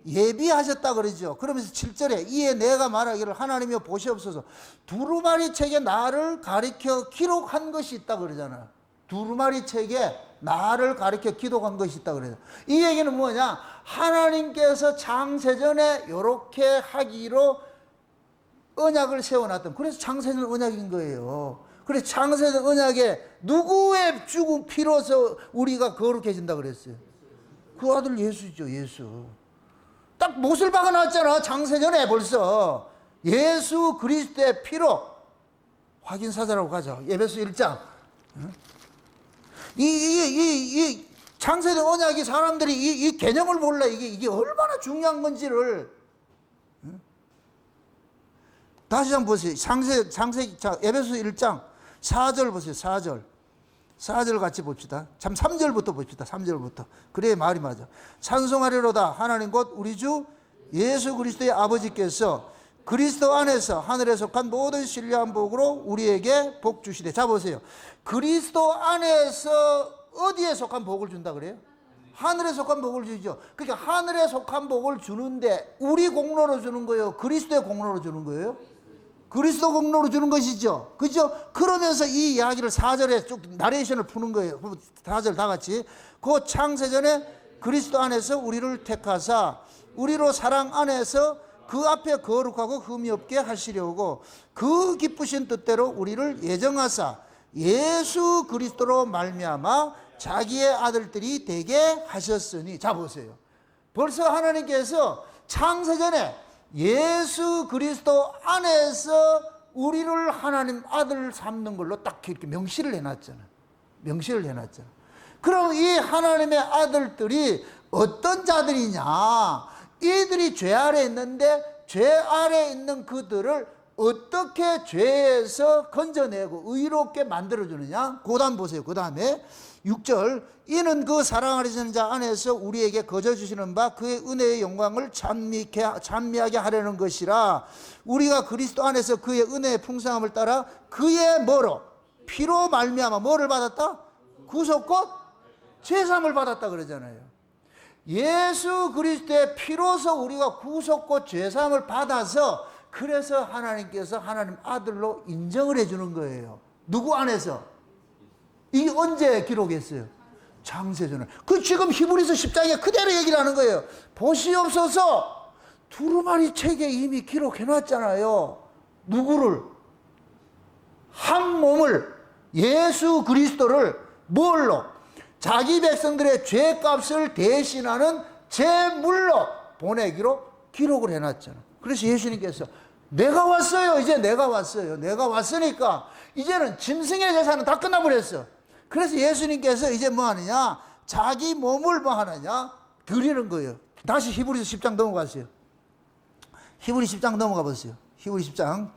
예비하셨다 그러죠. 그러면서 7절에 이에 내가 말하기를 하나님이여 보시옵소서 두루마리 책에 나를 가리켜 기록한 것이 있다 그러잖아요. 두루마리 책에 나를 가리켜 기록한 것이 있다 그래요. 이 얘기는 뭐냐? 하나님께서 창세전에 이렇게 하기로 언약을 세워놨던, 그래서 창세전 언약인 거예요. 그래서 창세전 언약에 누구의 죽음 피로서 우리가 거룩해진다 그랬어요? 그 아들 예수죠. 예수. 딱 못을 박아놨잖아. 창세전에 벌써. 예수 그리스도의 피로. 확인사자라고 가죠. 에베소 1장. 이 창세전 언약이 사람들이 이 개념을 몰라. 이게 얼마나 중요한 건지를. 다시 한번 보세요. 자, 에베소 1장 4절 보세요. 4절 같이 봅시다. 참 3절부터 봅시다. 3절부터. 그래야 말이 맞아. 찬송하리로다 하나님 곧 우리 주 예수 그리스도의 아버지께서 그리스도 안에서 하늘에 속한 모든 신령한 복으로 우리에게 복 주시되. 자 보세요. 그리스도 안에서 어디에 속한 복을 준다 그래요? 하늘에 속한 복을 주죠. 그러니까 하늘에 속한 복을 주는데 우리 공로로 주는 거예요? 그리스도의 공로로 주는 거예요? 그리스도 공로로 주는 것이죠. 그죠? 그러면서 이 이야기를 4절에 쭉 나레이션을 푸는 거예요. 4절 다 같이. 그 창세전에 그리스도 안에서 우리를 택하사 우리로 사랑 안에서 그 앞에 거룩하고 흠이 없게 하시려고 그 기쁘신 뜻대로 우리를 예정하사 예수 그리스도로 말미암아 자기의 아들들이 되게 하셨으니. 자 보세요. 벌써 하나님께서 창세전에 예수 그리스도 안에서 우리를 하나님 아들 삼는 걸로 딱 이렇게 명시를 해놨잖아. 명시를 해놨잖아. 그럼 이 하나님의 아들들이 어떤 자들이냐? 이들이 죄 아래에 있는데 죄 아래에 있는 그들을 어떻게 죄에서 건져내고 의롭게 만들어주느냐? 그 다음 보세요. 그 다음에 6절 이는 그 사랑하시는 자 안에서 우리에게 거저 주시는 바 그의 은혜의 영광을 찬미하게 하려는 것이라. 우리가 그리스도 안에서 그의 은혜의 풍성함을 따라 그의 뭐로? 피로 말미암아 뭐를 받았다? 구속과 죄사함을 받았다 그러잖아요. 예수 그리스도의 피로서 우리가 구속과 죄사함을 받아서 그래서 하나님께서 하나님 아들로 인정을 해주는 거예요. 누구 안에서? 이게 언제 기록했어요? 창세전에. 그 지금 히브리서 10장에 그대로 얘기를 하는 거예요. 보시옵소서 두루마리 책에 이미 기록해놨잖아요. 누구를? 한 몸을, 예수 그리스도를 뭘로? 자기 백성들의 죄값을 대신하는 제물로 보내기로 기록을 해놨잖아. 그래서 예수님께서 내가 왔어요. 이제 내가 왔어요. 내가 왔으니까 이제는 짐승의 제사는 다 끝나버렸어. 그래서 예수님께서 이제 뭐 하느냐? 자기 몸을 뭐 하느냐? 드리는 거예요. 다시 히브리서 10장 넘어가세요. 히브리 10장 넘어가 보세요. 히브리 10장.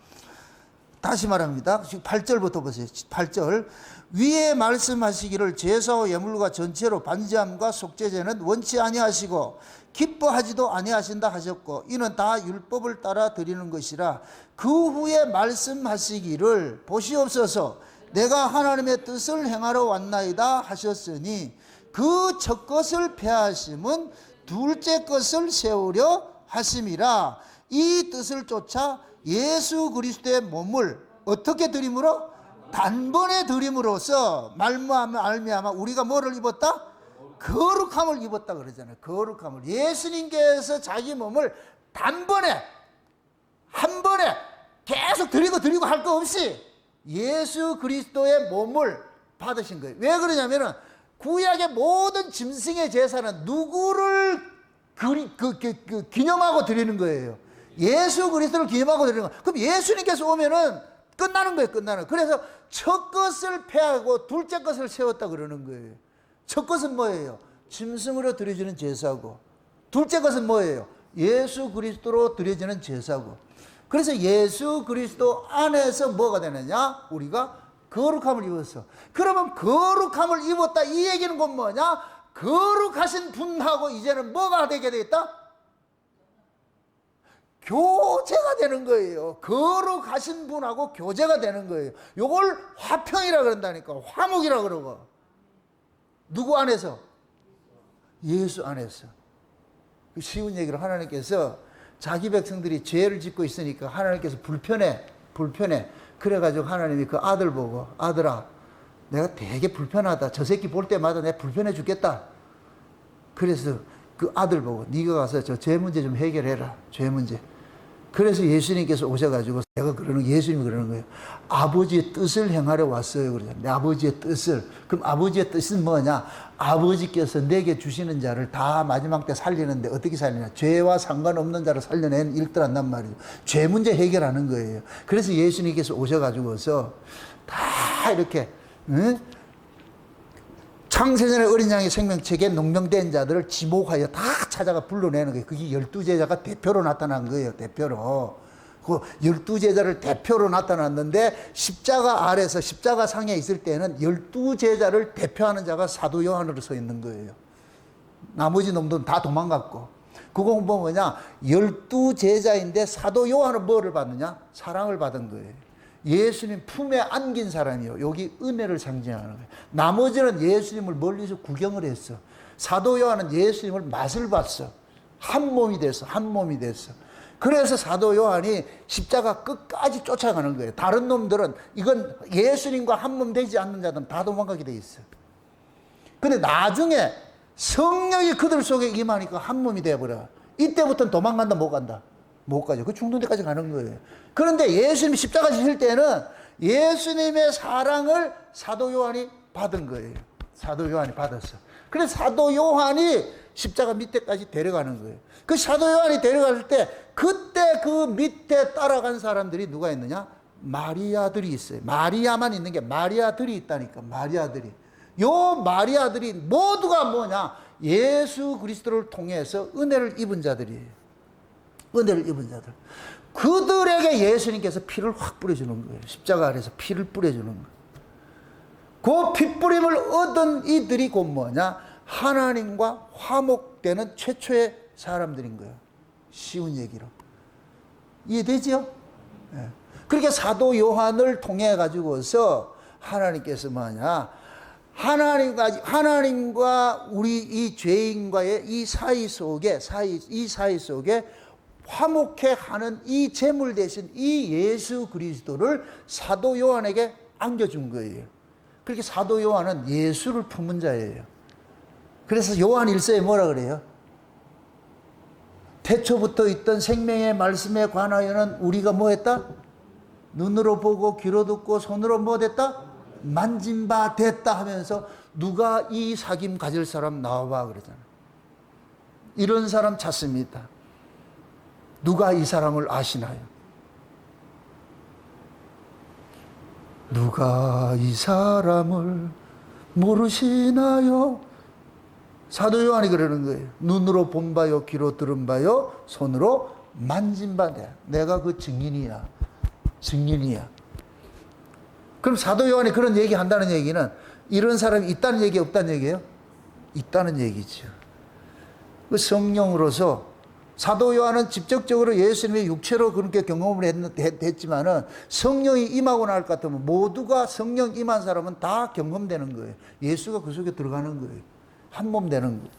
다시 말합니다. 8절부터 보세요. 8절. 위에 말씀하시기를 제사와 예물과 전체로 반지함과 속죄제는 원치 아니하시고 기뻐하지도 아니하신다 하셨고 이는 다 율법을 따라 드리는 것이라. 그 후에 말씀하시기를 보시옵소서 내가 하나님의 뜻을 행하러 왔나이다 하셨으니 그 첫 것을 폐하심은 둘째 것을 세우려 하심이라. 이 뜻을 쫓아 예수 그리스도의 몸을 어떻게 드림으로? 단번에 드림으로써 말미암아 우리가 뭐를 입었다? 거룩함을 입었다 그러잖아요. 거룩함을. 예수님께서 자기 몸을 단번에 한 번에 계속 드리고 할 거 없이 예수 그리스도의 몸을 받으신 거예요. 왜 그러냐면은 구약의 모든 짐승의 제사는 누구를 기념하고 드리는 거예요. 예수 그리스도를 기념하고 드리는 거예요. 그럼 예수님께서 오면은 끝나는 거예요. 끝나는. 그래서 첫 것을 폐하고 둘째 것을 세웠다 그러는 거예요. 첫 것은 뭐예요? 짐승으로 드려지는 제사고, 둘째 것은 뭐예요? 예수 그리스도로 드려지는 제사고. 그래서 예수 그리스도 안에서 뭐가 되느냐? 우리가 거룩함을 입었어. 그러면 거룩함을 입었다 이 얘기는 건 뭐냐? 거룩하신 분하고 이제는 뭐가 되게 되겠다? 교제가 되는 거예요. 거룩하신 분하고 교제가 되는 거예요. 이걸 화평이라 그런다니까. 화목이라 그러고. 누구 안에서? 예수 안에서. 쉬운 얘기로 하나님께서 자기 백성들이 죄를 짓고 있으니까 하나님께서 불편해. 그래가지고 하나님이 그 아들 보고, 아들아, 내가 되게 불편하다. 저 새끼 볼 때마다 내가 불편해 죽겠다. 그래서 그 아들 보고 네가 가서 저 죄 문제 좀 해결해라. 죄 문제. 그래서 예수님께서 오셔가지고 예수님이 그러는 거예요. 아버지의 뜻을 행하려 왔어요. 그러잖아요. 내 아버지의 뜻을. 그럼 아버지의 뜻은 뭐냐? 아버지께서 내게 주시는 자를 다 마지막 때 살리는데 어떻게 살리냐? 죄와 상관없는 자를 살려내는 일들 한단 말이죠. 죄 문제 해결하는 거예요. 그래서 예수님께서 오셔가지고서 다 이렇게, 응? 창세전에 어린 양의 생명책에 농명된 자들을 지목하여 다 찾아가 불러내는 거예요. 그게 12제자가 대표로 나타난 거예요. 대표로. 그 12제자를 대표로 나타났는데 십자가 아래서 십자가 상에 있을 때는 12제자를 대표하는 자가 사도 요한으로 서 있는 거예요. 나머지 놈들은 다 도망갔고. 그거 보면 뭐냐? 12제자인데 사도 요한은 뭐를 받느냐? 사랑을 받은 거예요. 예수님 품에 안긴 사람이요. 여기 은혜를 상징하는 거예요. 나머지는 예수님을 멀리서 구경을 했어. 사도 요한은 예수님을 맛을 봤어. 한 몸이 됐어. 그래서 사도 요한이 십자가 끝까지 쫓아가는 거예요. 다른 놈들은 이건 예수님과 한 몸 되지 않는 자들은 다 도망가게 돼 있어. 근데 나중에 성령이 그들 속에 임하니까 한 몸이 되어버려. 이때부터는 도망간다, 못 간다? 못 가죠. 그 죽는 데까지 가는 거예요. 그런데 예수님이 십자가 지실 때는 예수님의 사랑을 사도 요한이 받은 거예요. 사도 요한이 받았어. 그래서 사도 요한이 십자가 밑에까지 데려가는 거예요. 그 사도 요한이 데려갈 때 그때 그 밑에 따라간 사람들이 누가 있느냐? 마리아들이 있어요. 마리아만 있는 게 마리아들이 있다니까. 마리아들이. 요 마리아들이 모두가 뭐냐? 예수 그리스도를 통해서 은혜를 입은 자들이에요. 은혜를 입은 자들. 그들에게 예수님께서 피를 확 뿌려주는 거예요. 십자가 아래서 피를 뿌려주는 거예요. 그 피뿌림을 얻은 이들이 곧 뭐냐? 하나님과 화목되는 최초의 사람들인 거예요. 쉬운 얘기로. 이해되죠? 네. 그렇게 사도 요한을 통해 가지고서 하나님께서 뭐냐? 하나님과 우리 이 죄인과의 이 사이 속에 화목해 하는 이 제물 대신 이 예수 그리스도를 사도 요한에게 안겨준 거예요. 그렇게 사도 요한은 예수를 품은 자예요. 그래서 요한 1서에 뭐라 그래요? 태초부터 있던 생명의 말씀에 관하여는 우리가 뭐 했다? 눈으로 보고 귀로 듣고 손으로 뭐 됐다? 만진 바 됐다 하면서 누가 이 사귐 가질 사람 나와봐 그러잖아요. 이런 사람 찾습니다. 누가 이 사람을 아시나요? 누가 이 사람을 모르시나요? 사도 요한이 그러는 거예요. 눈으로 본 바요, 귀로 들은 바요, 손으로 만진 바 내가 그 증인이야. 그럼 사도 요한이 그런 얘기 한다는 얘기는 이런 사람이 있다는 얘기 없다는 얘기예요? 있다는 얘기죠. 그 성령으로서 사도 요한은 직접적으로 예수님의 육체로 그렇게 경험을 했지만은 성령이 임하고 날 것 같으면 모두가 성령 임한 사람은 다 경험되는 거예요. 예수가 그 속에 들어가는 거예요. 한 몸 되는 거예요.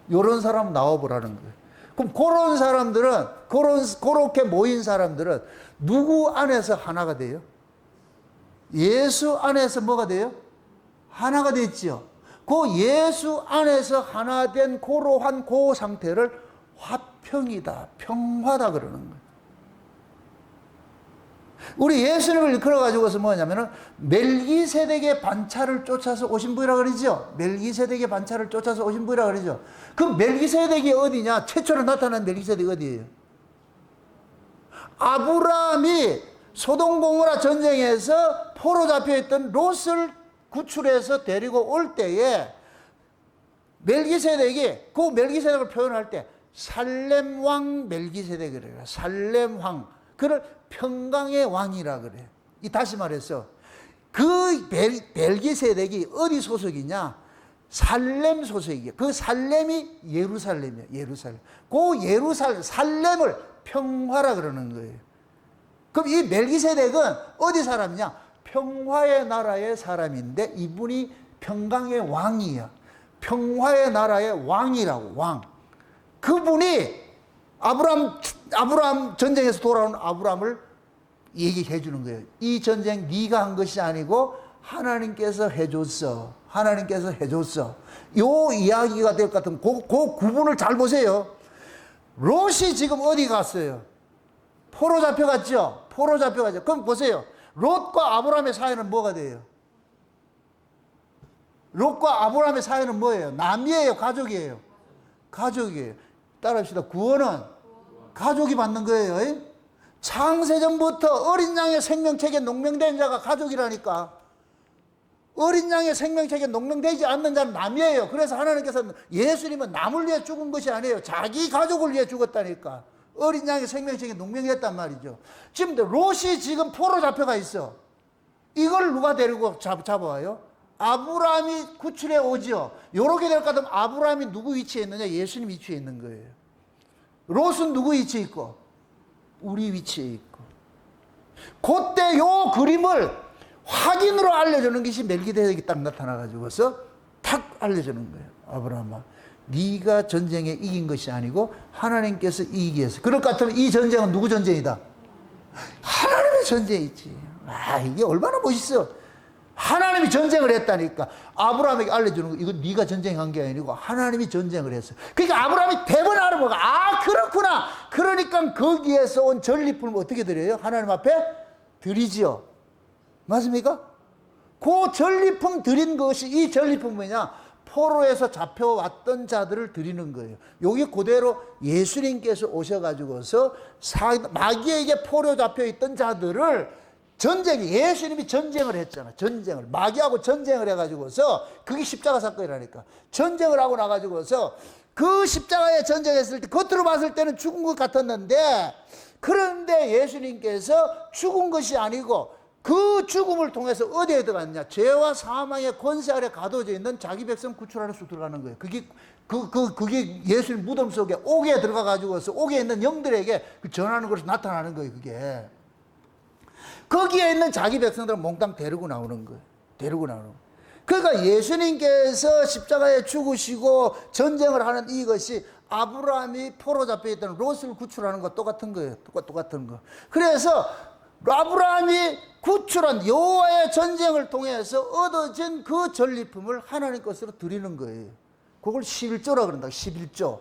이런 사람 나와보라는 거예요. 그럼 그런 사람들은, 그렇게 모인 사람들은 누구 안에서 하나가 돼요? 예수 안에서 뭐가 돼요? 하나가 됐죠. 그 예수 안에서 하나 된 고로한 그 상태를 화평이다, 평화다 그러는 거예요. 우리 예수님을 일컬어가지고서 뭐냐면은 멜기세덱의 반차를 쫓아서 오신 분이라 그러죠. 멜기세덱의 반차를 쫓아서 오신 분이라 그러죠. 그 멜기세덱이 어디냐? 최초로 나타난 멜기세덱이 어디예요? 아브라함이 소돔 고모라 전쟁에서 포로 잡혀있던 롯을 구출해서 데리고 올 때에 멜기세덱이 그 멜기세덱을 표현할 때 살렘 왕 멜기세덱이래요. 살렘 왕. 그를 평강의 왕이라 그래요. 다시 말해서 그 멜기세덱이 어디 소속이냐? 살렘 소속이에요. 그 살렘이 예루살렘이에요. 예루살렘. 그 살렘을 평화라 그러는 거예요. 그럼 이 멜기세덱은 어디 사람이냐? 평화의 나라의 사람인데 이분이 평강의 왕이야. 평화의 나라의 왕이라고, 왕. 그분이 아브라함 전쟁에서 돌아온 아브라함을 얘기해 주는 거예요. 이 전쟁 네가 한 것이 아니고 하나님께서 해줬어. 하나님께서 해줬어. 요 이야기가 될 것 같으면 그 구분을 잘 보세요. 롯이 지금 어디 갔어요? 포로 잡혀갔죠? 포로 잡혀갔죠? 그럼 보세요. 롯과 아브라함의 사이는 뭐가 돼요? 롯과 아브라함의 사이는 뭐예요? 남이에요? 가족이에요? 가족이에요. 따라합시다. 구원은 가족이 받는 거예요. 창세전부터 어린 양의 생명책에 농명된 자가 가족이라니까. 어린 양의 생명책에 농명되지 않는 자는 남이에요. 그래서 하나님께서 예수님은 남을 위해 죽은 것이 아니에요. 자기 가족을 위해 죽었다니까. 어린 양의 생명책에 농명했단 말이죠. 지금 롯이 지금 포로 잡혀가 있어. 이걸 누가 데리고 잡아와요? 아브라함이 구출해 오지요. 요렇게 될 것 같으면 아브라함이 누구 위치에 있느냐? 예수님 위치에 있는 거예요. 롯은 누구 위치에 있고? 우리 위치에 있고. 그때 요 그림을 확인으로 알려주는 것이 멜기세덱이 딱 나타나가지고서 탁 알려주는 거예요. 아브라함아, 네가 전쟁에 이긴 것이 아니고 하나님께서 이기게 했어. 그럴 것 같으면 이 전쟁은 누구 전쟁이다? 하나님의 전쟁이지. 아, 이게 얼마나 멋있어. 하나님이 전쟁을 했다니까. 아브라함에게 알려주는 거, 이건 네가 전쟁한 게 아니고 하나님이 전쟁을 했어. 그러니까 아브라함이 대번 알아보고, 아, 그렇구나. 그러니까 거기에서 온 전리품을 어떻게 드려요? 하나님 앞에 드리지요. 맞습니까? 그 전리품 드린 것이, 이 전리품은 뭐냐? 포로에서 잡혀왔던 자들을 드리는 거예요. 여기 그대로 예수님께서 오셔가지고서 마귀에게 포로 잡혀있던 자들을 예수님이 전쟁을 했잖아. 전쟁을. 마귀하고 전쟁을 해가지고서, 그게 십자가 사건이라니까. 전쟁을 하고 나가지고서 그 십자가에 전쟁했을 때 겉으로 봤을 때는 죽은 것 같았는데, 그런데 예수님께서 죽은 것이 아니고 그 죽음을 통해서 어디에 들어갔냐? 죄와 사망의 권세 아래 가둬져 있는 자기 백성 구출하러 쑥 들어가는 거예요. 그게 예수님 무덤 속에 옥에 들어가가지고서 옥에 있는 영들에게 전하는 것으로 나타나는 거예요, 그게. 거기에 있는 자기 백성들을 몽땅 데리고 나오는 거예요. 데리고 나오는 거예요. 그러니까 예수님께서 십자가에 죽으시고 전쟁을 하는 이것이 아브라함이 포로 잡혀있던 롯을 구출하는 것 똑같은 거예요. 똑같은 거. 그래서 아브라함이 구출한 여호와의 전쟁을 통해서 얻어진 그 전리품을 하나님 것으로 드리는 거예요. 그걸 11조라 그런다. 11조.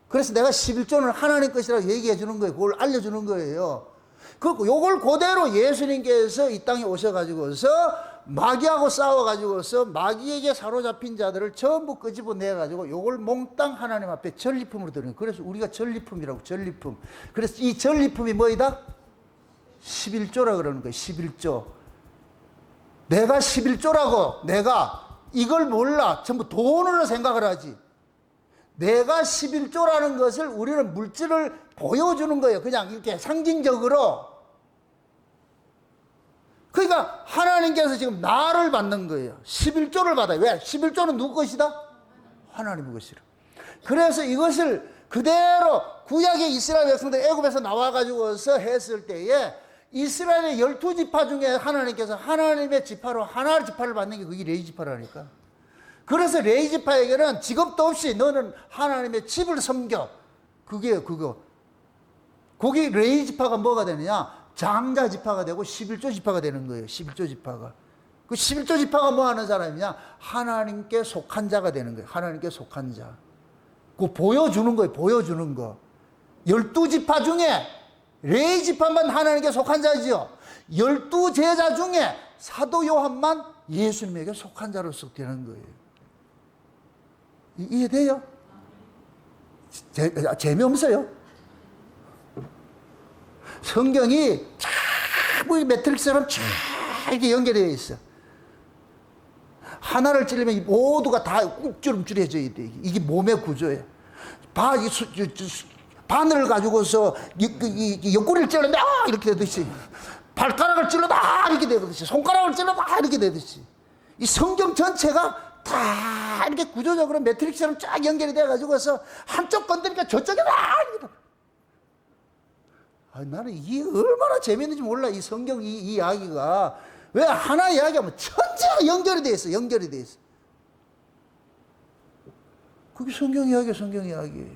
그래서 내가 11조는 하나님 것이라고 얘기해 주는 거예요. 그걸 알려주는 거예요. 요걸 그대로 예수님께서 이 땅에 오셔가지고서 마귀하고 싸워가지고서 마귀에게 사로잡힌 자들을 전부 끄집어내가지고 요걸 몽땅 하나님 앞에 전리품으로 드리는 거예요. 그래서 우리가 전리품이라고, 전리품. 그래서 이 전리품이 뭐이다? 11조라 그러는 거예요. 11조. 내가 11조라고, 내가 이걸 몰라. 전부 돈으로 생각을 하지. 내가 11조라는 것을 우리는 물질을 보여주는 거예요. 그냥 이렇게 상징적으로. 그러니까 하나님께서 지금 나를 받는 거예요. 11조를 받아요. 왜? 11조는 누구 것이다? 하나님의 것이라. 그래서 이것을 그대로 구약의 이스라엘 백성들 애굽에서 나와가지고서 했을 때에 이스라엘의 12지파 중에 하나님께서 하나님의 지파로 하나의 지파를 받는 게 그게 레위 지파라니까. 그래서 레위 지파에게는 직업도 없이 너는 하나님의 집을 섬겨. 그게요, 그거. 거기 레위 지파가 뭐가 되느냐? 장자 지파가 되고 11조 지파가 되는 거예요. 11조 지파가. 그 11조 지파가 뭐 하는 사람이냐? 하나님께 속한 자가 되는 거예요. 하나님께 속한 자. 그거 보여주는 거예요. 보여주는 거. 12지파 중에 레위 지파만 하나님께 속한 자지요. 12제자 중에 사도 요한만 예수님에게 속한 자로서 되는 거예요. 이해돼요? 재미없어요? 성경이 자꾸 매트릭스처럼 쫙 이렇게 연결되어 있어. 하나를 찌르면 모두가 다 움찔움찔해져야 돼. 이게 몸의 구조예요. 바늘을 가지고서 옆구리를 찔러도 이렇게 되듯이, 발가락을 찔러도 이렇게 되듯이, 손가락을 찔러도 이렇게 되듯이, 이 성경 전체가 다 이렇게 구조적으로 매트릭스처럼 쫙 연결이 돼가지고서 한쪽 건드니까 저쪽에 다 이렇게. 나는 이게 얼마나 재밌는지 몰라. 이 성경 이 이야기가. 왜? 하나 이야기하면 천지가 연결이 돼 있어. 연결이 돼 있어. 그게 성경 이야기예요, 성경 이야기.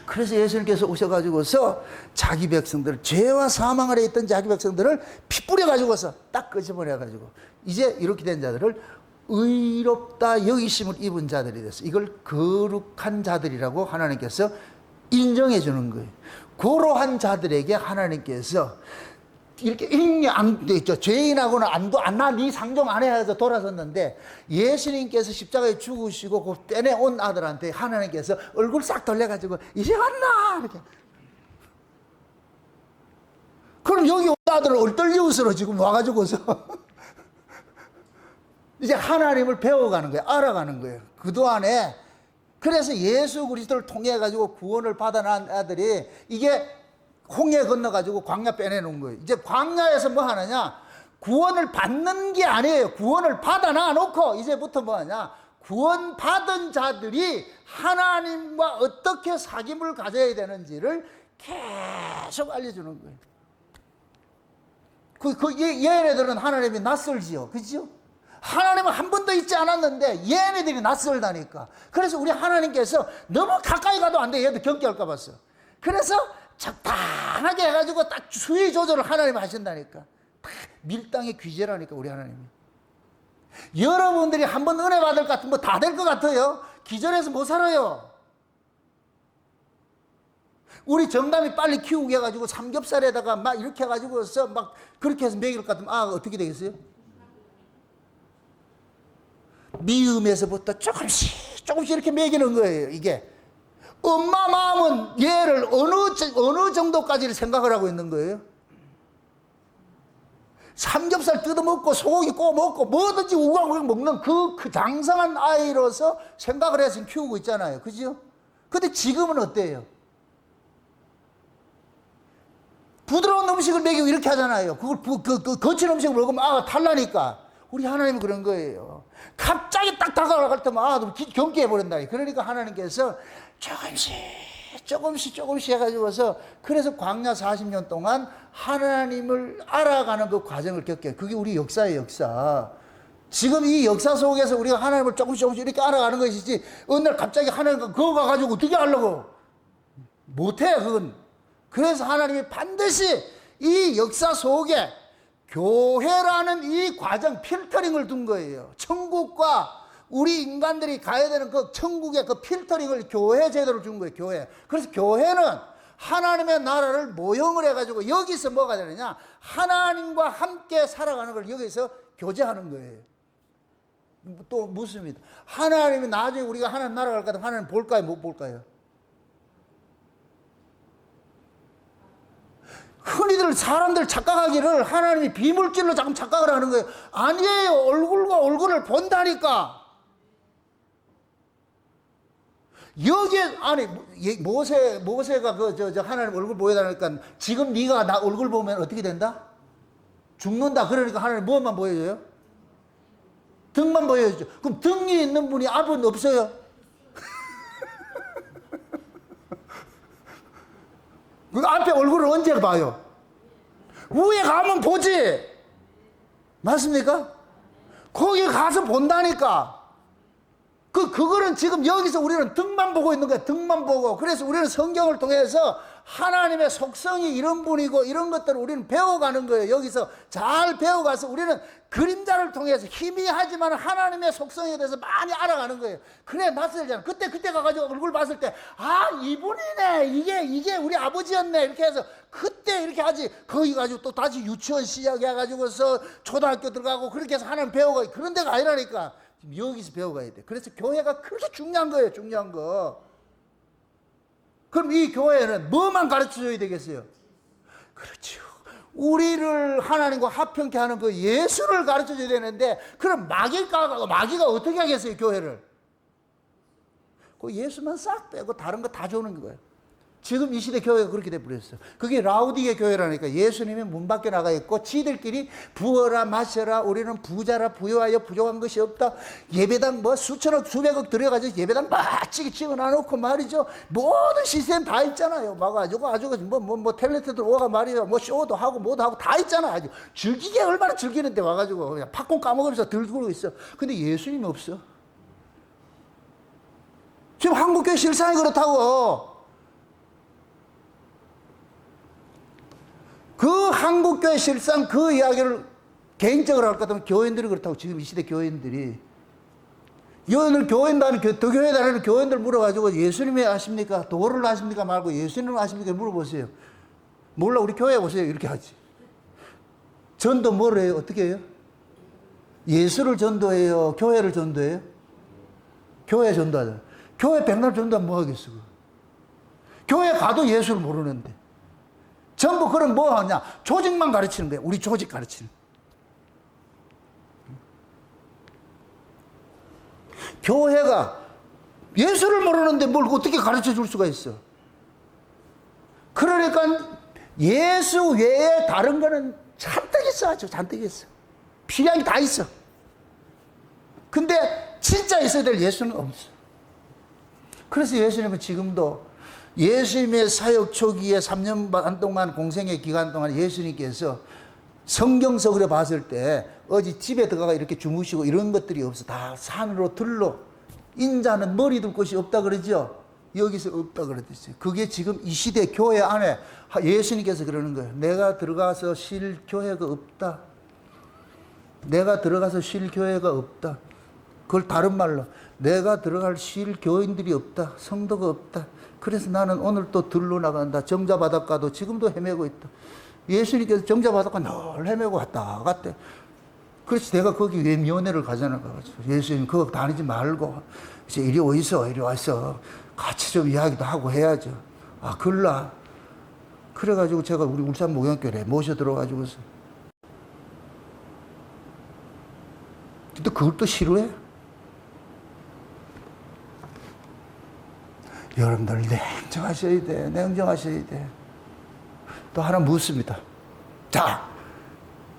그래서 예수님께서 오셔가지고서 자기 백성들, 죄와 사망 아래 있던 자기 백성들을 피 뿌려가지고서 딱 끄집어내가지고 이제 이렇게 된 자들을 의롭다 여기심을 입은 자들이 됐어. 이걸 거룩한 자들이라고 하나님께서 인정해 주는 거예요. 고로한 자들에게 하나님께서 이렇게 죄인하고는 네 상종 안 해서 돌아섰는데 예수님께서 십자가에 죽으시고 그 떼내온 아들한테 하나님께서 얼굴 싹 돌려가지고 이제 왔나 이렇게. 그럼 여기 온 아들을 얼떨리웃으로 지금 와가지고서 이제 하나님을 배워가는 거예요. 알아가는 거예요. 그동안에 그래서 예수 그리스도를 통해 가지고 구원을 받아난 아들이 이게 홍해 건너가지고 광야 빼내놓은 거예요. 이제 광야에서 뭐 하느냐? 구원을 받는 게 아니에요. 구원을 받아놔 놓고 이제부터 뭐 하냐? 구원 받은 자들이 하나님과 어떻게 사귐을 가져야 되는지를 계속 알려주는 거예요. 얘네들은 하나님이 낯설지요. 그죠? 하나님은 한 번도 있지 않았는데 얘네들이 낯설다니까. 그래서 우리 하나님께서 너무 가까이 가도 안 돼. 얘들 경계할까 봤어. 그래서 적당하게 해가지고 딱 수위 조절을 하나님이 하신다니까. 밀당의 귀재라니까 우리 하나님이. 여러분들이 한 번 은혜 받을 것 같으면 뭐 다 될 것 같아요. 기절해서 못 살아요. 우리 정담이 빨리 키우게 해가지고 삼겹살에다가 막 이렇게 해가지고서 막 그렇게 해서 먹일 것 같으면 어떻게 되겠어요? 미음에서부터 조금씩 이렇게 먹이는 거예요. 이게 엄마 마음은 얘를 어느 정도까지를 생각을 하고 있는 거예요? 삼겹살 뜯어먹고 소고기 구워 먹고 뭐든지 우왕우왕 먹는 그 장성한 아이로서 생각을 해서 키우고 있잖아요. 그죠? 근데 지금은 어때요? 부드러운 음식을 먹이고 이렇게 하잖아요. 그걸 거친 음식을 먹으면 탈라니까. 우리 하나님은 그런 거예요. 갑자기 딱 다가갈 때만 경계해버린다. 그러니까 하나님께서 조금씩 해가지고서 그래서 광야 40년 동안 하나님을 알아가는 그 과정을 겪게. 그게 우리 역사예요, 역사. 지금 이 역사 속에서 우리가 하나님을 조금씩 이렇게 알아가는 것이지 어느 날 갑자기 하나님 그거 가가지고 어떻게 하려고 못해. 그건. 그래서 하나님이 반드시 이 역사 속에 교회라는 이 과정 필터링을 둔 거예요. 천국과 우리 인간들이 가야 되는 그 천국의 그 필터링을 교회 제도를 준 거예요. 교회. 그래서 교회는 하나님의 나라를 모형을 해가지고 여기서 뭐가 되느냐? 하나님과 함께 살아가는 걸 여기서 교제하는 거예요. 또 묻습니다. 하나님이 나중에 우리가 하나님 나라 갈 것 같으면 하나님 볼까요? 못 볼까요? 흔히들 사람들 착각하기를 하나님이 비물질로 자꾸 착각을 하는 거예요. 아니에요. 얼굴과 얼굴을 본다니까. 여기에 아니 모세가 하나님 얼굴 보여달라니까 지금 네가 나 얼굴 보면 어떻게 된다? 죽는다. 그러니까 하나님 무엇만 보여줘요? 등만 보여주죠. 그럼 등이 있는 분이 앞은 없어요. 그 앞에 얼굴을 언제 봐요? 위에 가면 보지. 맞습니까? 거기 가서 본다니까. 그거는 지금 여기서 우리는 등만 보고 있는 거야. 등만 보고. 그래서 우리는 성경을 통해서 하나님의 속성이 이런 분이고 이런 것들을 우리는 배워가는 거예요. 여기서 잘 배워가서 우리는 그림자를 통해서 희미하지만 하나님의 속성에 대해서 많이 알아가는 거예요. 그래 낯설잖아. 그때 가가지고 얼굴 봤을 때 이분이네. 이게 우리 아버지였네. 이렇게 해서 그때 이렇게 하지. 거기 가지고 또 다시 유치원 시작해가지고서 초등학교 들어가고 그렇게 해서 하나님 배워가. 그런 데가 아니라니까. 지금 여기서 배워가야 돼. 그래서 교회가 그렇게 중요한 거예요. 중요한 거. 그럼 이 교회는 뭐만 가르쳐줘야 되겠어요? 그렇죠. 우리를 하나님과 합평케 하는 그 예수를 가르쳐줘야 되는데 그럼 마귀가 어떻게 하겠어요? 교회를. 그 예수만 싹 빼고 다른 거 다 주는 거예요. 지금 이 시대 교회가 그렇게 돼버렸어요. 그게 라우디게 교회라니까. 예수님이 문 밖에 나가 있고 지들끼리 부어라 마셔라 우리는 부자라 부유하여 부족한 것이 없다. 예배당 수천억 수백억 들여가지고 예배당 멋지게 찍어놔놓고 말이죠. 모든 시스템 다 있잖아요. 막 아주 탤런트들 오가 말이죠. 쇼도 하고 뭐도 하고 다 있잖아. 아주 즐기게 얼마나 즐기는데 와가지고 그냥 팝콘 까먹으면서 들고 있어. 근데 예수님이 없어. 지금 한국교회 실상이 그렇다고. 그 한국교회 실상 그 이야기를 개인적으로 할 것 같으면 교인들이 그렇다고. 지금 이 시대 교인들이. 오늘 더 교회 다니는 교인들 물어가지고 예수님이 아십니까? 도를 아십니까? 말고 예수님을 아십니까? 물어보세요. 몰라, 우리 교회 오세요. 이렇게 하지. 전도 뭐를 해요? 어떻게 해요? 예수를 전도해요? 교회를 전도해요? 교회 전도하잖아. 교회 백날 전도하면 뭐 하겠어? 교회 가도 예수를 모르는데. 전부 그럼 뭐 하냐? 조직만 가르치는 거예요. 우리 조직 가르치는. 교회가 예수를 모르는데 뭘 어떻게 가르쳐 줄 수가 있어? 그러니까 예수 외에 다른 거는 잔뜩 있어. 아주 잔뜩 있어. 필요한 게 다 있어. 근데 진짜 있어야 될 예수는 없어. 그래서 예수님은 지금도 예수님의 사역 초기에 3년 반 동안 공생의 기간 동안 예수님께서 성경 속으로 봤을 때 어디 집에 들어가 이렇게 주무시고 이런 것들이 없어. 다 산으로 들로. 인자는 머리 둘 곳이 없다 그러죠. 여기서 없다 그랬어요. 그게 지금 이 시대 교회 안에 예수님께서 그러는 거예요. 내가 들어가서 쉴 교회가 없다. 내가 들어가서 쉴 교회가 없다. 그걸 다른 말로 내가 들어갈 쉴 교인들이 없다. 성도가 없다. 그래서 나는 오늘 또 들로 나간다. 정자바닷가도 지금도 헤매고 있다. 예수님께서 정자바닷가 늘 헤매고 왔다 갔대. 그래서 내가 거기 왜 면회를 가잖아. 예수님 그거 다니지 말고 이제 이리 오이소. 이리 와서 같이 좀 이야기도 하고 해야죠. 아, 그럴라. 그래가지고 제가 우리 울산 목양교회에 모셔 들어가지고서. 근데 그걸 또 싫어해? 여러분들 냉정하셔야 돼. 냉정하셔야 돼. 또 하나 묻습니다. 자,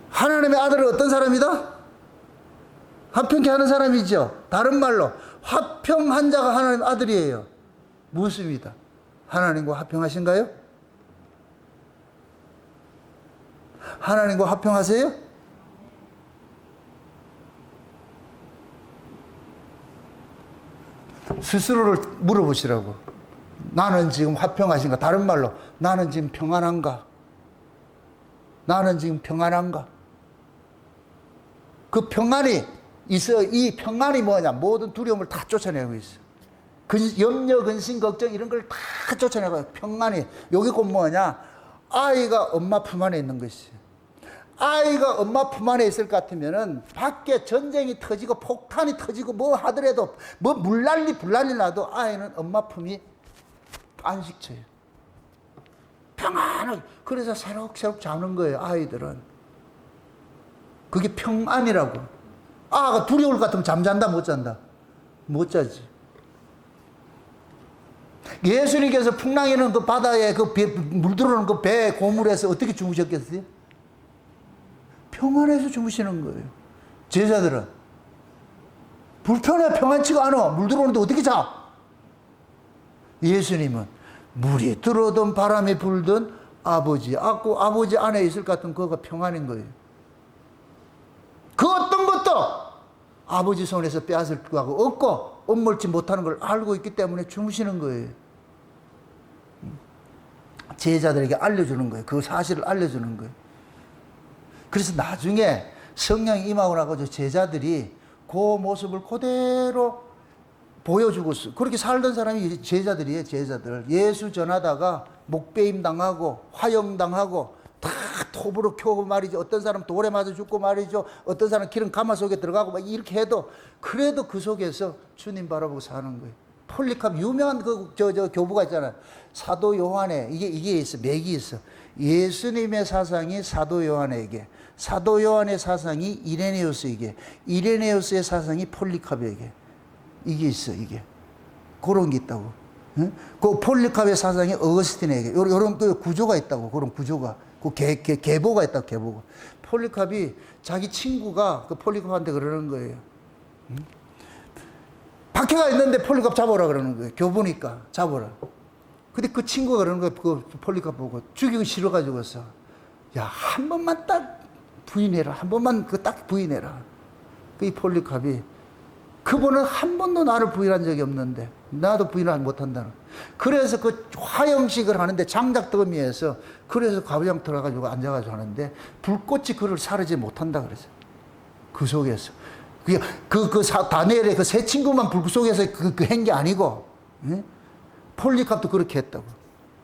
하나님의 아들은 어떤 사람이다? 화평케 하는 사람이죠. 다른 말로 화평한 자가 하나님의 아들이에요. 묻습니다. 하나님과 화평하신가요? 하나님과 화평하세요? 스스로를 물어보시라고. 나는 지금 화평하신가? 다른 말로 나는 지금 평안한가? 나는 지금 평안한가? 그 평안이 있어. 이 평안이 뭐냐? 모든 두려움을 다 쫓아내고 있어. 염려, 근심, 걱정 이런 걸 다 쫓아내고 평안이. 여기 곧 뭐냐? 아이가 엄마 품 안에 있는 것이. 아이가 엄마 품 안에 있을 것 같으면은 밖에 전쟁이 터지고 폭탄이 터지고 뭐 하더라도 뭐 물난리 불난리 나도 아이는 엄마 품이 안식처예요. 평안하게. 그래서 새록새록 자는 거예요. 아이들은. 그게 평안이라고. 아가 두려울 것 같으면 잠잔다 못 잔다? 못 자지. 예수님께서 풍랑이는 그 바다에 그 물 들어오는 그 배 고물에서 어떻게 주무셨겠어요? 평안해서 주무시는 거예요. 제자들은 불편해. 평안치가 않아. 물 들어오는데 어떻게 자? 예수님은 물이 들어오든 바람이 불든 아버지 안에 있을 것 같은 그거가 평안인 거예요. 그 어떤 것도 아버지 손에서 빼앗을 거하고 없고 엄물지 못하는 걸 알고 있기 때문에 주무시는 거예요. 제자들에게 알려주는 거예요. 그 사실을 알려주는 거예요. 그래서 나중에 성령이 임하고 나서 제자들이 그 모습을 그대로 보여주고 그렇게 살던 사람이 제자들이에요. 제자들. 예수 전하다가 목베임 당하고 화형 당하고 다 톱으로 켜고 말이죠. 어떤 사람 돌에 맞아 죽고 말이죠. 어떤 사람 기름 가마 속에 들어가고 막 이렇게 해도 그래도 그 속에서 주님 바라보고 사는 거예요. 폴리캅 유명한 저 교부가 있잖아요. 사도 요한에 이게 있어. 맥이 있어. 예수님의 사상이 사도 요한에게, 사도 요한의 사상이 이레네우스에게, 이레네우스의 사상이 폴리캅에게. 이게 있어. 이게 그런 게 있다고. 응? 그 폴리캅의 사상이 어거스틴에게 이런 그 구조가 있다고. 그런 구조가 그 계보가 있다고. 계보가. 폴리캅이 자기 친구가 그 폴리캅한테 그러는 거예요. 응? 박해가 있는데 폴리캅 잡아라 그러는 거예요. 교보니까 잡아라. 근데 그 친구가 그러는 거예요. 그 폴리캅 보고 죽이기 싫어가지고서 야, 한 번만 딱 부인해라. 한 번만 그 딱 부인해라. 그 이 폴리캅이 그분은 한 번도 나를 부인한 적이 없는데 나도 부인을 못한다는. 그래서 그 화형식을 하는데 장작더미에서 그래서 가부장 들어가지고 앉아가지고 하는데 불꽃이 그를 사르지 못한다 그랬어요. 그 속에서 다니엘의 그 세 친구만 불 속에서 한 게 아니고, 응? 폴리캅도 그렇게 했다고.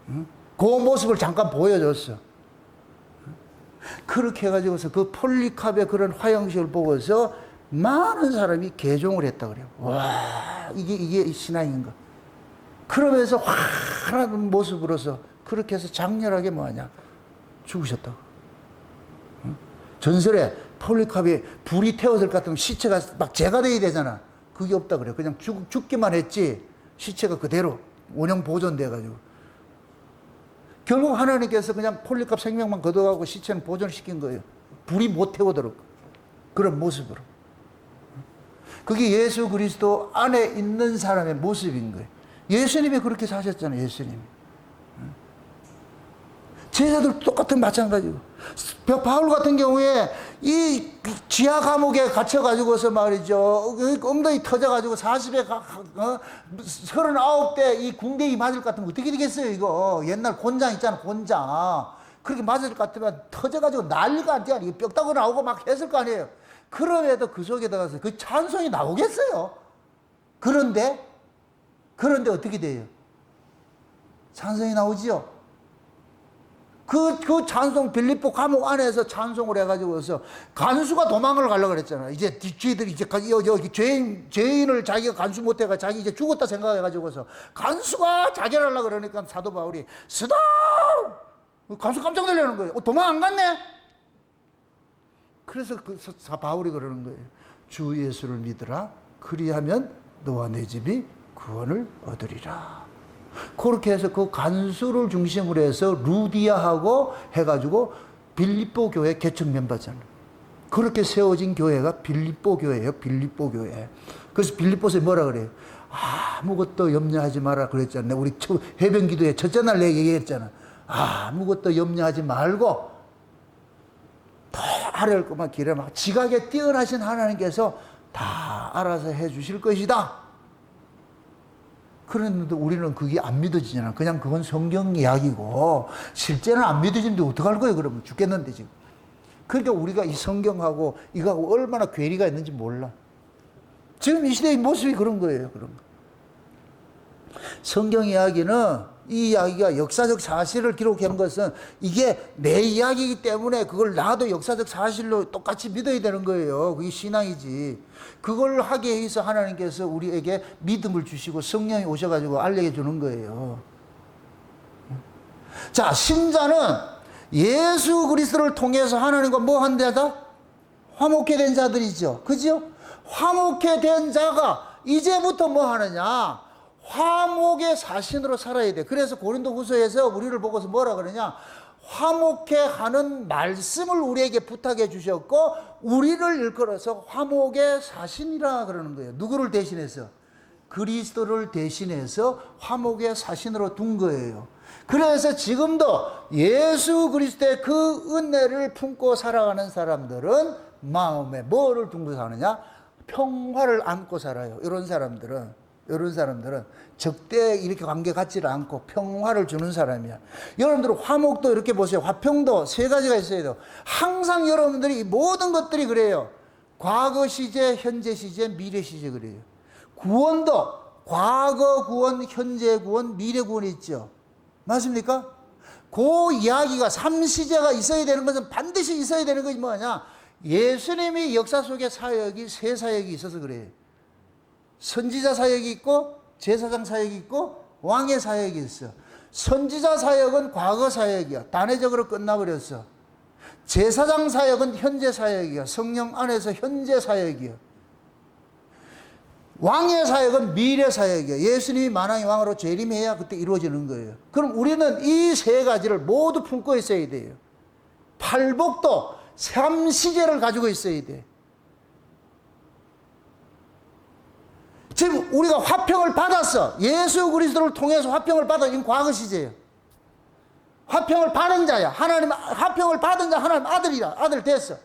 응? 그 모습을 잠깐 보여줬어. 그렇게 해가지고서 그 폴리캅의 그런 화형식을 보고서 많은 사람이 개종을 했다 그래요. 와, 이게 신앙인가? 그러면서 환한 모습으로서 그렇게 해서 장렬하게 뭐하냐? 죽으셨다고. 응? 전설에 폴리캅이 불이 태워질 것 같으면 시체가 막 재가 돼야 되잖아. 그게 없다 그래요. 그냥 죽기만 했지 시체가 그대로 원형 보존돼가지고. 결국 하나님께서 그냥 폴리캅 생명만 걷어가고 시체는 보존시킨 거예요. 불이 못 태우도록. 그런 모습으로. 그게 예수 그리스도 안에 있는 사람의 모습인 거예요. 예수님이 그렇게 사셨잖아요. 예수님이. 제자들 똑같은 마찬가지고. 바울 같은 경우에 이 지하 감옥에 갇혀가지고서 말이죠. 엉덩이 터져가지고 39대 이 궁뎅이 맞을 것 같으면 어떻게 되겠어요, 이거. 옛날 곤장 있잖아, 곤장. 그렇게 맞을 것 같으면 터져가지고 난리가 안 돼. 뼈 따고 나오고 막 했을 거 아니에요. 그럼에도 그 속에 들어가서 그 찬송이 나오겠어요? 그런데 어떻게 돼요? 찬송이 나오지요? 그 찬송 빌립보 감옥 안에서 찬송을 해가지고서 간수가 도망을 가려고 그랬잖아. 이제 쥐들이 이제 여기 죄인을 자기가 간수 못해가 자기 이제 죽었다 생각해가지고서 간수가 자결하려고 그러니까 사도 바울이 스톱! 간수 깜짝 놀라는 거예요. 도망 안 갔네? 그래서 바울이 그러는 거예요. 주 예수를 믿으라. 그리하면 너와 내 집이 구원을 얻으리라. 그렇게 해서 그 간수를 중심으로 해서 루디아하고 해가지고 빌립보 교회 개척 멤버잖아요. 그렇게 세워진 교회가 빌립보 교회예요. 빌립보 교회. 그래서 빌립보서에 뭐라 그래요? 아무것도 염려하지 마라 그랬잖아요. 우리 해변 기도회 첫째 날 내가 얘기했잖아. 아무것도 염려하지 말고 더 아래를 것만 기대마. 지각에 뛰어나신 하나님께서 다 알아서 해 주실 것이다. 그런데 우리는 그게 안 믿어지잖아. 그냥 그건 성경 이야기고 실제는 안 믿어지는데 어떡할 거예요? 그러면 죽겠는데 지금. 그러니까 우리가 이 성경하고 이거하고 얼마나 괴리가 있는지 몰라. 지금 이 시대의 모습이 그런 거예요. 그런 거. 성경 이야기는 이 이야기가 역사적 사실을 기록한 것은 이게 내 이야기이기 때문에 그걸 나도 역사적 사실로 똑같이 믿어야 되는 거예요. 그게 신앙이지. 그걸 하게 해서 하나님께서 우리에게 믿음을 주시고 성령이 오셔가지고 알려주는 거예요. 자, 신자는 예수 그리스도를 통해서 하나님과 뭐 한 자다? 화목해 된 자들이죠. 그죠? 화목해 된 자가 이제부터 뭐 하느냐? 화목의 사신으로 살아야 돼. 그래서 고린도 후서에서 우리를 보고서 뭐라 그러냐? 화목해 하는 말씀을 우리에게 부탁해 주셨고, 우리를 일컬어서 화목의 사신이라 그러는 거예요. 누구를 대신해서? 그리스도를 대신해서 화목의 사신으로 둔 거예요. 그래서 지금도 예수 그리스도의 그 은혜를 품고 살아가는 사람들은 마음에 뭐를 둔고 사느냐? 평화를 안고 살아요. 이런 사람들은 적대 이렇게 관계 갖지를 않고 평화를 주는 사람이야. 여러분들 화목도 이렇게 보세요. 화평도 세 가지가 있어야 돼요. 항상 여러분들이 모든 것들이 그래요. 과거 시제, 현재 시제, 미래 시제 그래요. 구원도 과거 구원, 현재 구원, 미래 구원이 있죠. 맞습니까? 그 이야기가 3시제가 있어야 되는 것은 반드시 있어야 되는 것이 뭐냐? 예수님이 역사 속에 사역이 세 사역이 있어서 그래요. 선지자 사역이 있고 제사장 사역이 있고 왕의 사역이 있어. 선지자 사역은 과거 사역이야. 단회적으로 끝나버렸어. 제사장 사역은 현재 사역이야. 성령 안에서 현재 사역이야. 왕의 사역은 미래 사역이야. 예수님이 만왕의 왕으로 재림해야 그때 이루어지는 거예요. 그럼 우리는 이 세 가지를 모두 품고 있어야 돼요. 팔복도 3시제를 가지고 있어야 돼. 지금 우리가 화평을 받았어. 예수 그리스도를 통해서 화평을 받아. 이건 과거 시제예요. 화평을 받은 자야. 하나님 화평을 받은 자 하나님 아들이라. 아들 됐어.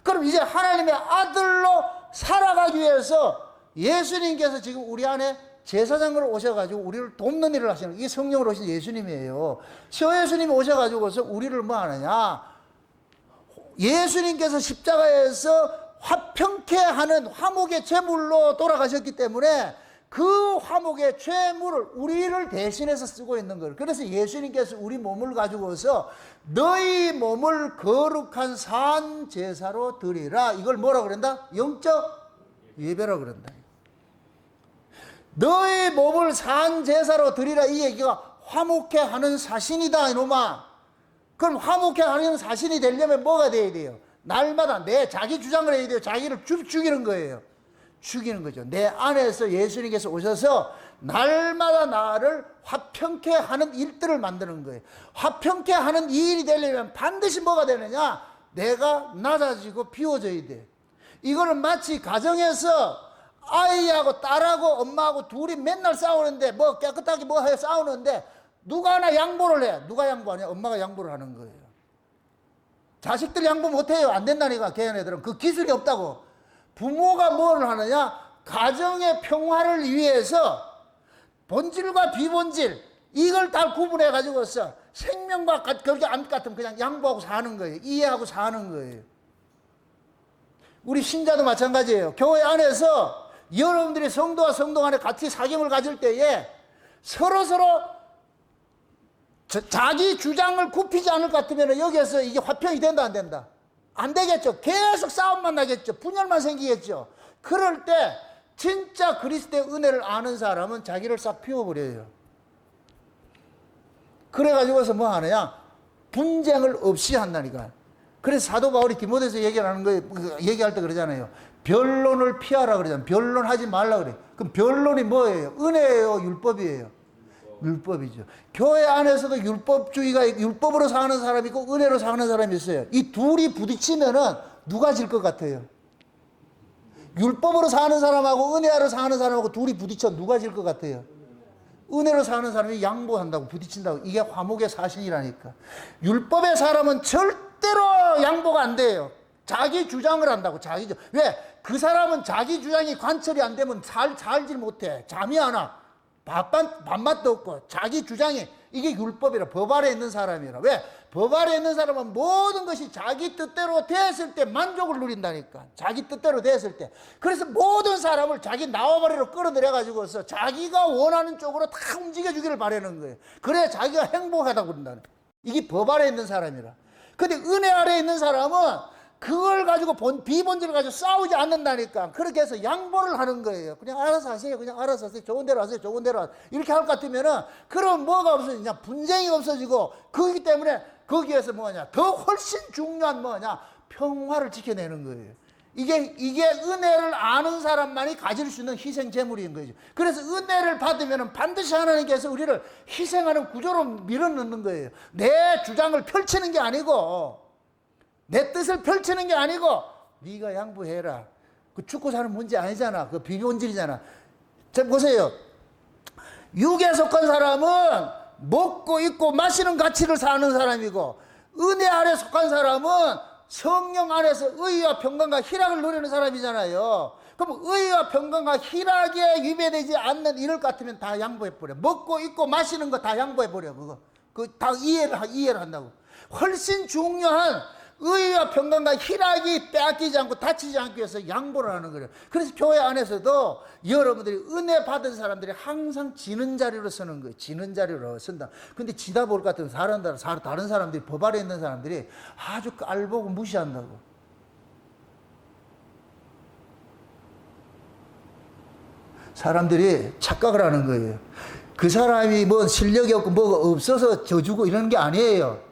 그럼 이제 하나님의 아들로 살아가기 위해서 예수님께서 지금 우리 안에 제사장으로 오셔가지고 우리를 돕는 일을 하시는, 이게 성령으로 오신 예수님이에요. 예수님이 오셔가지고서 우리를 뭐 하느냐, 예수님께서 십자가에서 화평케 하는 화목의 제물로 돌아가셨기 때문에 그 화목의 제물을 우리를 대신해서 쓰고 있는 거예요. 그래서 예수님께서 우리 몸을 가지고서 너희 몸을 거룩한 산 제사로 드리라, 이걸 뭐라 그런다? 영적 예배라 그런다. 너희 몸을 산 제사로 드리라, 이 얘기가 화목해 하는 사신이다 이놈아. 그럼 화목해 하는 사신이 되려면 뭐가 돼야 돼요? 날마다 내 자기 주장을 해야 돼요. 자기를 죽이는 거예요. 죽이는 거죠. 내 안에서 예수님께서 오셔서 날마다 나를 화평케 하는 일들을 만드는 거예요. 화평케 하는 이 일이 되려면 반드시 뭐가 되느냐? 내가 낮아지고 비워져야 돼. 이거는 마치 가정에서 아이하고 딸하고 엄마하고 둘이 맨날 싸우는데, 뭐 깨끗하게 뭐 해 싸우는데 누가 하나 양보를 해. 누가 양보하냐? 엄마가 양보를 하는 거예요. 자식들 양보 못해요. 안 된다니까. 걔네들은 그 기술이 없다고. 부모가 뭘 하느냐? 가정의 평화를 위해서 본질과 비본질, 이걸 다 구분해 가지고서 생명과 그렇게 암 같으면 그냥 양보하고 사는 거예요. 이해하고 사는 거예요. 우리 신자도 마찬가지예요. 교회 안에서 여러분들이 성도와 성도 간에 같이 사귐을 가질 때에 서로서로 자기 주장을 굽히지 않을 것 같으면 여기에서 이게 화평이 된다 안 된다? 안 되겠죠. 계속 싸움만 나겠죠. 분열만 생기겠죠. 그럴 때 진짜 그리스도의 은혜를 아는 사람은 자기를 싹 피워버려요. 그래가지고서 뭐 하느냐? 분쟁을 없이 한다니까. 그래서 사도 바울이 디모데서 얘기하는 거예요. 얘기할 때 그러잖아요. 변론을 피하라 그러잖아요. 변론하지 말라 그래요. 그럼 변론이 뭐예요? 은혜예요? 율법이에요? 율법이죠. 교회 안에서도 율법주의가, 율법으로 사는 사람이 있고 은혜로 사는 사람이 있어요. 이 둘이 부딪히면은 누가 질 것 같아요? 율법으로 사는 사람하고 은혜로 사는 사람하고 둘이 부딪혀 누가 질 것 같아요? 은혜로 사는 사람이 양보한다고, 부딪힌다고. 이게 화목의 사신이라니까. 율법의 사람은 절대로 양보가 안 돼요. 자기 주장을 한다고. 왜? 그 사람은 자기 주장이 관철이 안 되면 살질 못해. 잠이 안 와. 밥맛도 없고. 자기 주장이, 이게 율법이라. 법 아래 있는 사람이라. 왜? 법 아래 있는 사람은 모든 것이 자기 뜻대로 됐을 때 만족을 누린다니까. 자기 뜻대로 됐을 때. 그래서 모든 사람을 자기 나와바리로 끌어들여 가지고서 자기가 원하는 쪽으로 다 움직여주기를 바라는 거예요. 그래야 자기가 행복하다고 그런다는 거예요. 이게 법 아래 있는 사람이라. 근데 은혜 아래 있는 사람은 그걸 가지고 비본질을 가지고 싸우지 않는다니까. 그렇게 해서 양보를 하는 거예요. 그냥 알아서 하세요. 그냥 알아서 하세요. 좋은 대로 하세요. 좋은 대로 하세요. 이렇게 할 것 같으면은, 그럼 뭐가 없어지냐? 분쟁이 없어지고, 그렇기 때문에 거기에서 뭐냐? 더 훨씬 중요한 뭐냐? 평화를 지켜내는 거예요. 이게 은혜를 아는 사람만이 가질 수 있는 희생 제물인 거죠. 그래서 은혜를 받으면 반드시 하나님께서 우리를 희생하는 구조로 밀어넣는 거예요. 내 주장을 펼치는 게 아니고, 내 뜻을 펼치는 게 아니고 네가 양보해라. 그 죽고 사는 문제 아니잖아. 그 비본질이잖아. 자, 보세요. 육에 속한 사람은 먹고 입고 마시는 가치를 사는 사람이고, 은혜 아래 속한 사람은 성령 안에서 의와 평강과 희락을 누리는 사람이잖아요. 그럼 의와 평강과 희락에 위배되지 않는 일을 같으면 다 양보해버려. 먹고 입고 마시는 거 다 양보해버려. 그거 다 이해를 한다고. 훨씬 중요한 의와 평강과 희락이 빼앗기지 않고 다치지 않기 위해서 양보를 하는 거예요. 그래서 교회 안에서도 여러분들이 은혜 받은 사람들이 항상 지는 자리로 서는 거예요. 지는 자리로 선다. 근데 지다 볼 것 같은 다른 사람들이, 법 아래 있는 사람들이 아주 깔보고 무시한다고. 사람들이 착각을 하는 거예요. 그 사람이 뭐 실력이 없고 뭐가 없어서 져주고 이러는 게 아니에요.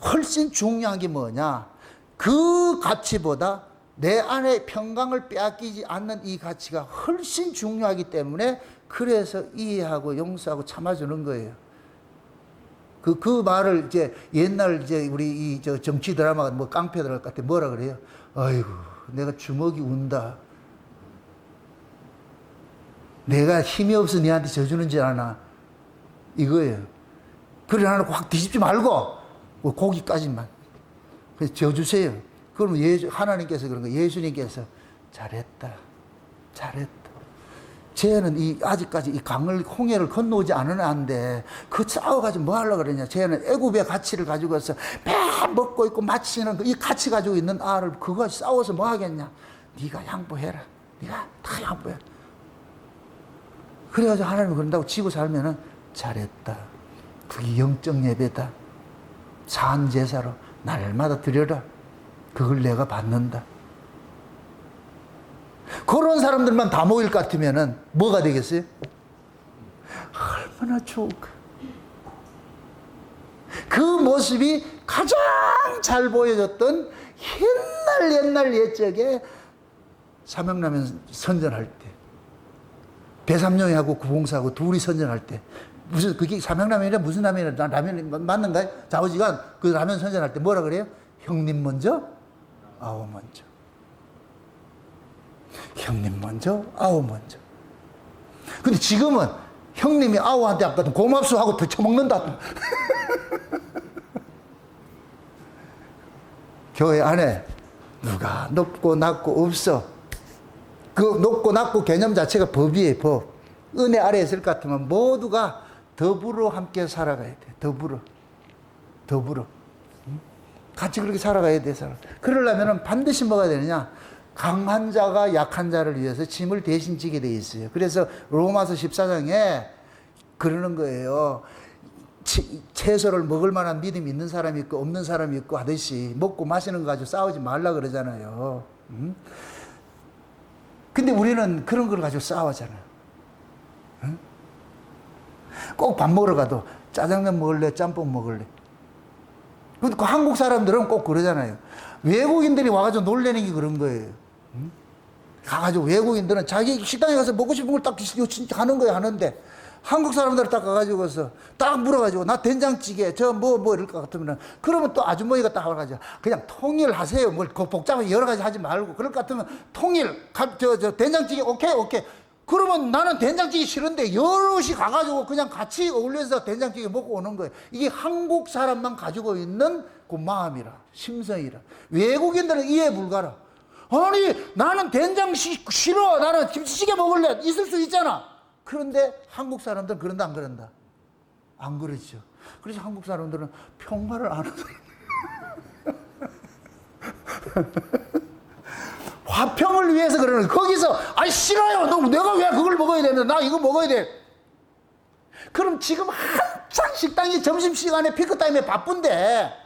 훨씬 중요한 게 뭐냐? 그 가치보다 내 안에 평강을 빼앗기지 않는 이 가치가 훨씬 중요하기 때문에, 그래서 이해하고 용서하고 참아주는 거예요. 그 말을 이제 옛날 이제 우리 이 정치 드라마가 뭐 깡패 드라마 같은 뭐라 그래요? 아이고, 내가 주먹이 운다. 내가 힘이 없어 니한테 져주는 줄 아나? 이거예요. 그래, 나는 확 뒤집지 말고 고기까지만 그래서 져주세요. 그러면 하나님께서 그런 거, 예수님께서 잘했다. 쟤는 아직까지 이 강을, 홍해를 건너오지 않은 애인데, 그 싸워가지고 뭐 하려고 그러냐. 쟤는 애굽의 가치를 가지고서 매 먹고 있고 마치는 이 가치 가지고 있는 알을 그거 싸워서 뭐 하겠냐. 네가 양보해라. 네가 다 양보해. 그래가지고 하나님이 그런다고 지고 살면은 잘했다. 그게 영적 예배다. 산 제사로 날마다 드려라. 그걸 내가 받는다. 그런 사람들만 다 모일 것 같으면은 뭐가 되겠어요? 얼마나 좋을까. 그 모습이 가장 잘 보여졌던 옛날 옛적에 삼형라면 선전할 때, 배삼룡이하고 구봉사하고 둘이 선전할 때, 무슨 그게 삼형라면이라 무슨 라면이라 라면이 맞는가요? 좌우지간 그 라면 선전할 때 뭐라 그래요? 형님 먼저, 아우 먼저. 형님 먼저, 아우 먼저. 근데 지금은 형님이 아우한테 아까 고맙소 하고 더 처먹는다. 교회 안에 누가 높고 낮고 없어. 그 높고 낮고 개념 자체가 법이에요, 법. 은혜 아래에 있을 것 같으면 모두가 더불어 함께 살아가야 돼. 더불어. 같이 그렇게 살아가야 돼, 사람. 그러려면 반드시 뭐가 되느냐? 강한 자가 약한 자를 위해서 짐을 대신 지게 돼 있어요. 그래서 로마서 14장에 그러는 거예요. 채소를 먹을 만한 믿음이 있는 사람이 있고 없는 사람이 있고 하듯이 먹고 마시는 거 가지고 싸우지 말라 그러잖아요. 근데 우리는 그런 걸 가지고 싸우잖아요. 꼭 밥 먹으러 가도 짜장면 먹을래, 짬뽕 먹을래. 근데 그 한국 사람들은 꼭 그러잖아요. 외국인들이 와가지고 놀래는 게 그런 거예요. 가가지고 외국인들은 자기 식당에 가서 먹고 싶은 걸 딱 진짜 하는 거예요, 하는데. 한국 사람들 딱 가가지고서 딱 물어가지고 나 된장찌개 저 뭐 이럴 것 같으면 그러면 또 아주머니가 딱 와가지고 그냥 통일하세요. 뭘 그 복잡하게 여러 가지 하지 말고 그럴 것 같으면 통일 저 된장찌개 오케이. 그러면 나는 된장찌개 싫은데 여럿이 가가지고 그냥 같이 어울려서 된장찌개 먹고 오는 거예요. 이게 한국 사람만 가지고 있는 그 마음이라 심성이라. 외국인들은 이해 불가라. 아니 나는 된장 싫어. 나는 김치찌개 먹을래. 있을 수 있잖아. 그런데 한국 사람들은 그런다 안 그런다? 안 그렇죠. 그래서 한국 사람들은 평화를 안 하더라고요. 화평을 위해서 그러는 거예요. 거기서 아니 싫어요. 너 내가 왜 그걸 먹어야 되는데 나 이거 먹어야 돼. 그럼 지금 한창 식당이 점심시간에 피크타임에 바쁜데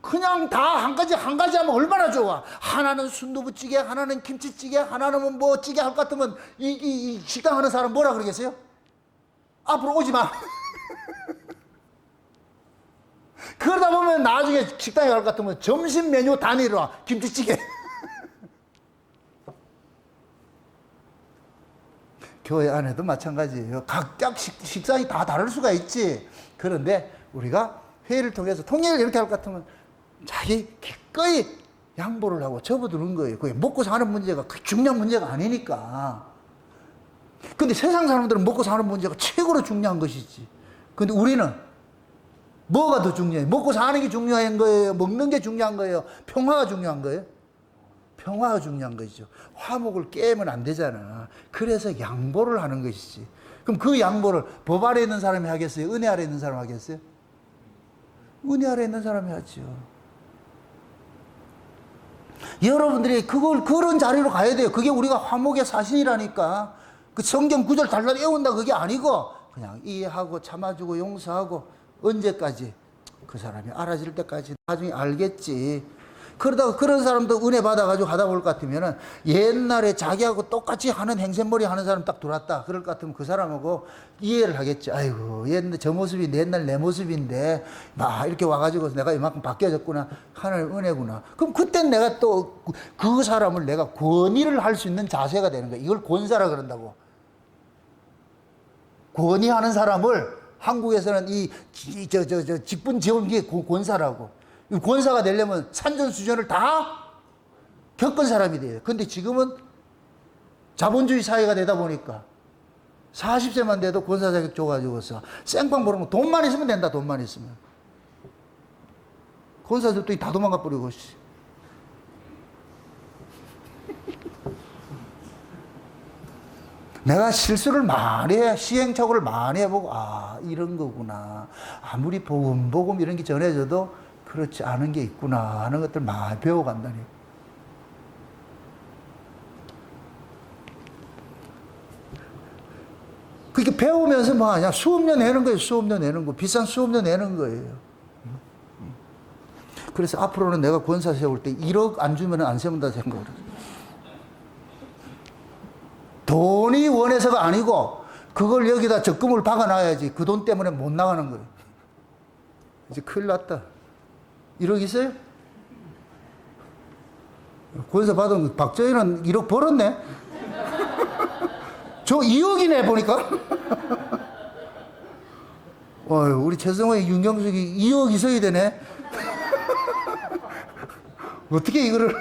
그냥 다 한 가지 하면 얼마나 좋아. 하나는 순두부찌개, 하나는 김치찌개, 하나는 뭐 찌개 할 것 같으면 이 식당 하는 사람 뭐라 그러겠어요? 앞으로 오지 마. 그러다 보면 나중에 식당에 갈 것 같으면 점심 메뉴 단위로 김치찌개. 교회 안에도 마찬가지예요. 각각 식상이 다 다를 수가 있지. 그런데 우리가 회의를 통해서 통일을 이렇게 할 것 같으면 자기 기꺼이 양보를 하고 접어드는 거예요. 그게 먹고 사는 문제가 중요한 문제가 아니니까. 근데 세상 사람들은 먹고 사는 문제가 최고로 중요한 것이지. 근데 우리는 뭐가 더 중요해요? 먹고 사는 게 중요한 거예요? 먹는 게 중요한 거예요? 평화가 중요한 거예요? 평화가 중요한 것이죠. 화목을 깨면 안 되잖아. 그래서 양보를 하는 것이지. 그럼 그 양보를 법 아래 있는 사람이 하겠어요? 은혜 아래 있는 사람이 하겠어요? 은혜 아래 있는 사람이 하죠. 여러분들이 그런 자리로 가야 돼요. 그게 우리가 화목의 사신이라니까. 그 성경 구절 달달 외운다 그게 아니고 그냥 이해하고 참아주고 용서하고 언제까지? 그 사람이 알아질 때까지 나중에 알겠지. 그러다가 그런 사람도 은혜 받아가지고 하다 볼 것 같으면은 옛날에 자기하고 똑같이 하는 행세머리 하는 사람 딱 들어왔다. 그럴 것 같으면 그 사람하고 이해를 하겠지. 아이고, 옛날 저 모습이 옛날 내 모습인데 막 이렇게 와가지고 내가 이만큼 바뀌어졌구나. 하나님 은혜구나. 그럼 그땐 내가 또 그 사람을 내가 권위를 할 수 있는 자세가 되는 거야. 이걸 권사라 그런다고. 권위하는 사람을 한국에서는 직분 지원 게 권사라고. 권사가 되려면 산전수전을 다 겪은 사람이 돼요. 근데 지금은 자본주의 사회가 되다 보니까 40세만 돼도 권사 자격 줘가지고서 생빵 보는 거 돈만 있으면 된다. 돈만 있으면. 권사들도 다 도망가 버리고. 내가 실수를 많이 해, 시행착오를 많이 해보고, 아, 이런 거구나. 아무리 복음 이런 게 전해져도 그렇지 않은 게 있구나 하는 것들 많이 배워간다니. 그렇게 배우면서 뭐 하냐? 수업료 내는 거예요, 수업료 내는 거. 비싼 수업료 내는 거예요. 그래서 앞으로는 내가 권사 세울 때 1억 안 주면 안 세운다 생각을 해요. 돈이 원해서가 아니고 그걸 여기다 적금을 박아놔야지 그 돈 때문에 못 나가는 거예요. 이제 큰일 났다. 1억 있어요? 권사 받은 박정희는 1억 벌었네? 저 2억이네 보니까. 우리 최성호의 윤경숙이 2억 있어야 되네. 어떻게 이거를.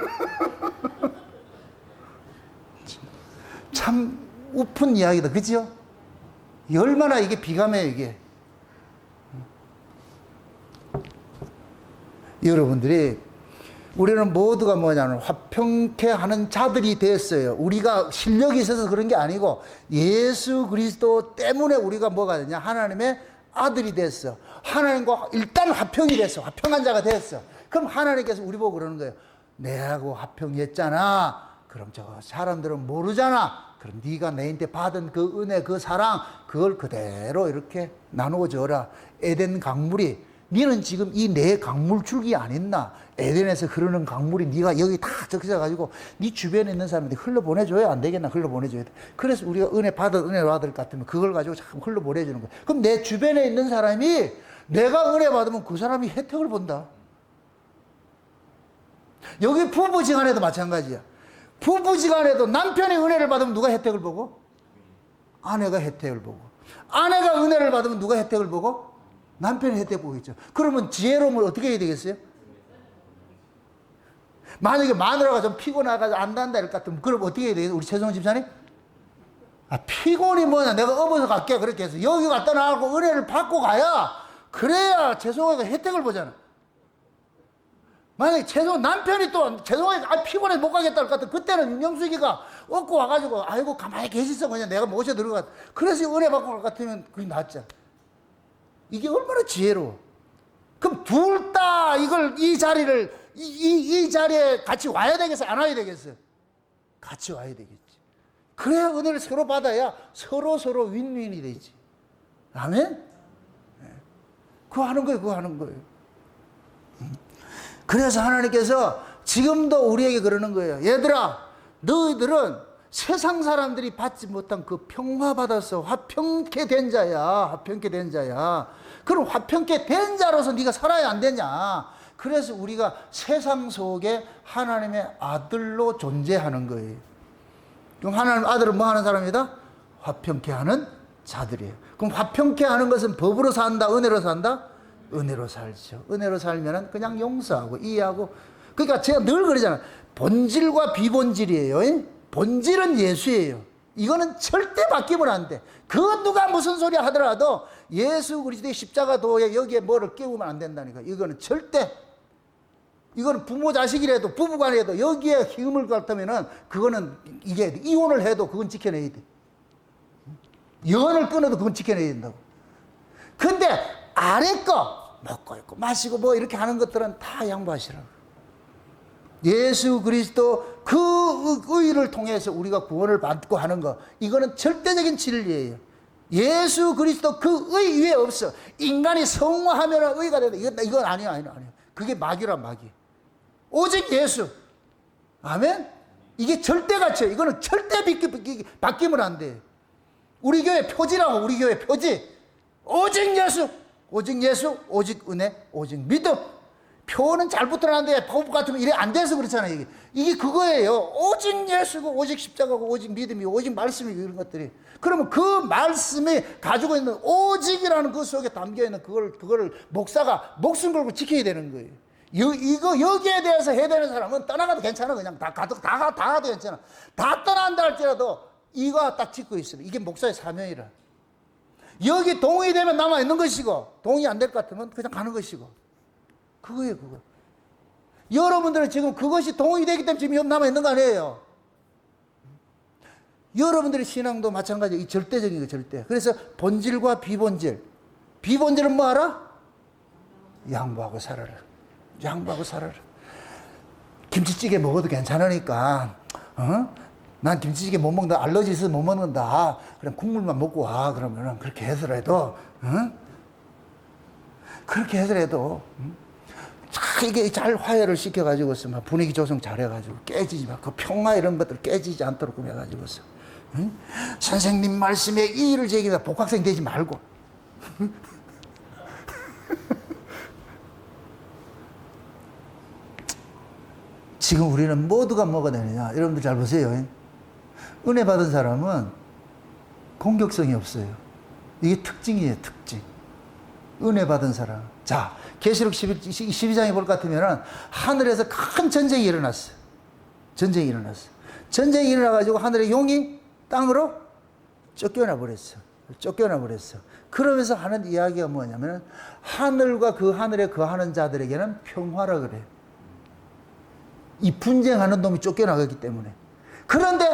참 우픈 이야기다. 그죠? 얼마나 이게 비감해요, 이게. 여러분들이, 우리는 모두가 뭐냐면 화평케 하는 자들이 됐어요. 우리가 실력이 있어서 그런 게 아니고 예수 그리스도 때문에 우리가 뭐가 되냐? 하나님의 아들이 됐어. 하나님과 일단 화평이 됐어. 화평한 자가 됐어. 그럼 하나님께서 우리 보고 그러는 거예요. 내하고 화평했잖아. 그럼 저 사람들은 모르잖아. 그럼 네가 내한테 받은 그 은혜, 그 사랑, 그걸 그대로 이렇게 나누어 줘라. 에덴 강물이, 너는 지금 이 내 강물 줄기 안 했나? 에덴에서 흐르는 강물이 네가 여기 다 적셔가지고 네 주변에 있는 사람들이 흘러보내줘야 안 되겠나? 흘러보내줘야 돼. 그래서 우리가 은혜 받은 은혜 받을 것 같으면 그걸 가지고 자꾸 흘러보내주는 거야. 그럼 내 주변에 있는 사람이 내가 은혜 받으면 그 사람이 혜택을 본다. 여기 부부지간에도 마찬가지야. 부부지간에도 남편이 은혜를 받으면 누가 혜택을 보고? 아내가 혜택을 보고. 아내가 은혜를 받으면 누가 혜택을 보고? 남편이 혜택 보고 있죠. 그러면 지혜로움을 어떻게 해야 되겠어요? 만약에 마누라가 좀 피곤해가지고 안 간다 이럴 것 같으면 그럼 어떻게 해야 되겠어요? 우리 최성훈 집사님? 피곤이 뭐냐? 내가 업어서 갈게. 그렇게 해서 여기 갔다 나가고 은혜를 받고 가야, 그래야 최성훈이가 혜택을 보잖아. 만약에 남편이 또 죄송해서 피곤해 못 가겠다 할 것 같아. 그때는 윤영숙이가 얻고 와가지고 아이고 가만히 계시어 그냥 내가 모셔 들어가. 그래서 은혜 받고 갈 것 같으면 그게 낫죠. 이게 얼마나 지혜로워. 그럼 둘 다 이 자리를 이 자리에 같이 와야 되겠어? 안 와야 되겠어? 같이 와야 되겠지. 그래야 은혜를 서로 받아야 서로 윈윈이 되지. 아멘? 그거 하는 거예요. 그거 하는 거예요. 그래서 하나님께서 지금도 우리에게 그러는 거예요. 얘들아, 너희들은 세상 사람들이 받지 못한 그 평화 받아서 화평케 된 자야. 화평케 된 자야. 그럼 화평케 된 자로서 네가 살아야 안 되냐. 그래서 우리가 세상 속에 하나님의 아들로 존재하는 거예요. 그럼 하나님 아들은 뭐 하는 사람이다? 화평케 하는 자들이에요. 그럼 화평케 하는 것은 법으로 산다? 은혜로 산다? 은혜로 살죠. 은혜로 살면은 그냥 용서하고 이해하고. 그러니까 제가 늘 그러잖아요. 본질과 비본질이에요. 본질은 예수예요. 이거는 절대 바뀌면 안 돼. 그 누가 무슨 소리 하더라도 예수 그리스도의 십자가 도에 여기에 뭐를 끼우면 안 된다니까. 이거는 절대. 이거는 부모 자식이라도 부부간에도 여기에 힘을 갖다면은 그거는 이게 이혼을 해도 그건 지켜내야 돼. 연을 끊어도 그건 지켜내야 된다고. 근데 아래 거 먹고 있고 마시고 뭐 이렇게 하는 것들은 다 양보하시라고. 예수 그리스도 그 의를 통해서 우리가 구원을 받고 하는 거, 이거는 절대적인 진리예요. 예수 그리스도 그 의 위에 없어. 인간이 성화하면 의가 된다. 이건 아니야. 그게 마귀란 마귀. 오직 예수. 아멘? 이게 절대 가치야. 이거는 절대 바뀌면 안 돼. 우리 교회 표지라고, 우리 교회 표지. 오직 예수. 오직 예수, 오직 은혜, 오직 믿음. 표는 잘 붙어놨는데 법 같으면 이래 안 돼서 그렇잖아요. 이게 그거예요. 오직 예수고 오직 십자가고 오직 믿음이고 오직 말씀이고 이런 것들이. 그러면 그 말씀이 가지고 있는 오직이라는 그 속에 담겨있는 그거를 목사가 목숨 걸고 지켜야 되는 거예요. 여기에 대해서 해야 되는 사람은 떠나가도 괜찮아. 그냥 다 가도 괜찮아. 다 떠난다 할지라도 이거 딱 짓고 있으면 이게 목사의 사명이라. 여기 동의되면 남아있는 것이고 동의 안 될 것 같으면 그냥 가는 것이고. 그거예요, 그거. 여러분들은 지금 그것이 동의되기 때문에 지금 남아있는 거 아니에요. 여러분들의 신앙도 마찬가지예요. 이 절대적인 거 절대. 그래서 본질과 비본질. 비본질은 뭐 알아? 양보하고 살아라. 양보하고 살아라. 김치찌개 먹어도 괜찮으니까, 난 김치찌개 못 먹는다. 알러지 있어서 못 먹는다. 그럼 국물만 먹고 와. 그러면은 그렇게 해서라도, 그렇게 해서라도, 이게 잘 화해를 시켜가지고서 막 분위기 조성 잘해가지고 깨지지 마. 그 평화 이런 것들 깨지지 않도록 해가지고서. 선생님 말씀에 이의를 제기해서 복학생 되지 말고. 지금 우리는 모두가 뭐가 되느냐. 여러분들 잘 보세요. 은혜 받은 사람은 공격성이 없어요. 이게 특징이에요, 특징. 은혜 받은 사람. 자, 계시록 12장에 볼 것 같으면 하늘에서 큰 전쟁이 일어났어요. 전쟁이 일어났어요. 전쟁이 일어나가지고 하늘의 용이 땅으로 쫓겨나 버렸어. 쫓겨나 버렸어. 그러면서 하는 이야기가 뭐냐면 하늘과 그 하늘에 거하는 자들에게는 평화라 그래요. 이 분쟁하는 놈이 쫓겨나갔기 때문에. 그런데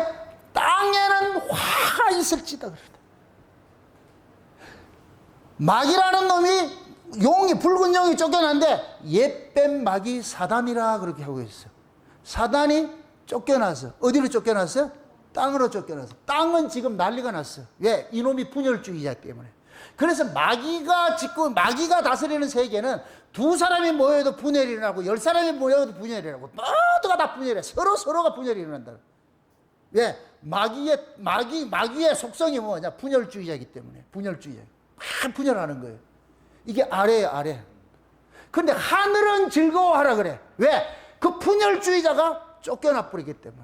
땅에는 화가 있을지다 그러다. 마귀라는 놈이 붉은 용이 쫓겨났는데 옛뱀 마귀 사단이라 그렇게 하고 있어. 사단이 쫓겨나서 어디로 쫓겨났어요? 땅으로 쫓겨나서. 땅은 지금 난리가 났어. 왜? 이놈이 분열주의자 때문에. 그래서 마귀가 다스리는 세계는 두 사람이 모여도 분열이 일어나고 10사람이 모여도 분열이 일어나고 모두가 다 분열해. 서로가 분열이 일어난다. 왜? 마귀의 속성이 뭐냐? 분열주의자이기 때문에. 분열주의자. 막 분열하는 거예요. 이게 아래예요, 아래. 근데 하늘은 즐거워하라 그래. 왜? 그 분열주의자가 쫓겨나 버리기 때문에.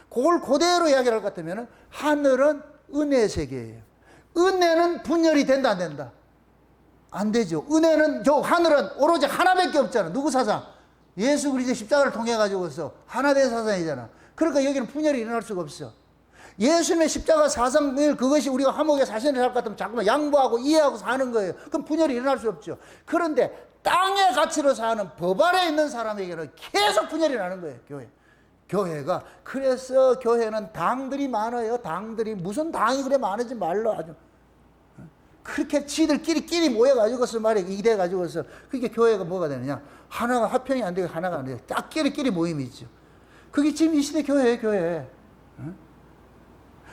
그걸 그대로 이야기를 할 것 같으면 하늘은 은혜의 세계예요. 은혜는 분열이 된다, 안 된다? 안 되죠. 은혜는, 하늘은 오로지 하나밖에 없잖아. 누구 사상? 예수 그리스도의 십자가를 통해 가지고서 하나 된 사상이잖아. 그러니까 여기는 분열이 일어날 수가 없어. 예수님의 십자가 사상, 그것이 우리가 화목의 사신을 할 것 같으면 자꾸만 양보하고 이해하고 사는 거예요. 그럼 분열이 일어날 수 없죠. 그런데 땅의 가치로 사는 법 아래 있는 사람에게는 계속 분열이 나는 거예요, 교회가. 그래서 교회는 당들이 많아요. 당들이. 무슨 당이 그래 많은지 말로 아주. 그렇게 지들끼리 모여가지고서 말이야. 이래가지고서. 그게 교회가 뭐가 되느냐. 하나가 화평이 안 되고 하나가 안 돼요. 딱 끼리끼리 모임이 있죠. 그게 지금 이 시대 교회예요, 교회.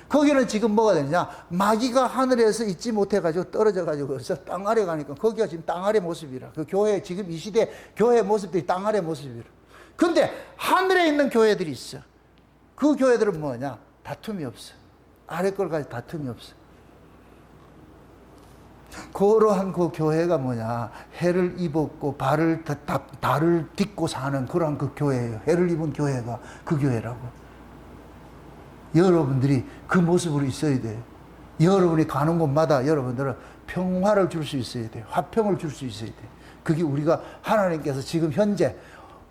거기는 지금 뭐가 되느냐. 마귀가 하늘에서 있지 못해가지고 떨어져가지고서 땅 아래 가니까 거기가 지금 땅 아래 모습이라. 그 교회, 지금 이 시대 교회 모습들이 땅 아래 모습이라. 근데 하늘에 있는 교회들이 있어. 그 교회들은 뭐냐? 다툼이 없어. 아래 걸 가지고 다툼이 없어. 그러한 그 교회가 뭐냐? 해를 입었고 발을 딛고 사는 그러한 그 교회예요. 해를 입은 교회가 그 교회라고. 여러분들이 그 모습으로 있어야 돼요. 여러분이 가는 곳마다 여러분들은 평화를 줄 수 있어야 돼요. 화평을 줄 수 있어야 돼요. 그게 우리가 하나님께서 지금 현재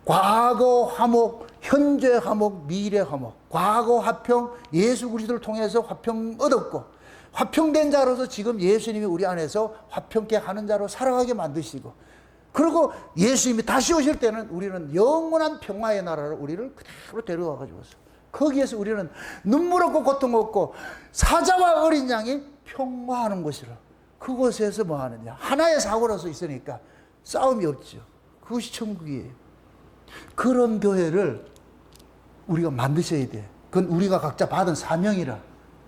과거 화목, 현재 화목, 미래 화목, 과거 화평, 예수 그리스도를 통해서 화평 얻었고 화평된 자로서 지금 예수님이 우리 안에서 화평케 하는 자로 살아가게 만드시고, 그리고 예수님이 다시 오실 때는 우리는 영원한 평화의 나라로 우리를 그대로 데려와 가지고서 거기에서 우리는 눈물 없고 고통 없고 사자와 어린 양이 평화하는 곳이라. 그곳에서 뭐 하느냐? 하나의 사고로서 있으니까 싸움이 없죠. 그것이 천국이에요. 그런 교회를 우리가 만드셔야 돼. 그건 우리가 각자 받은 사명이라.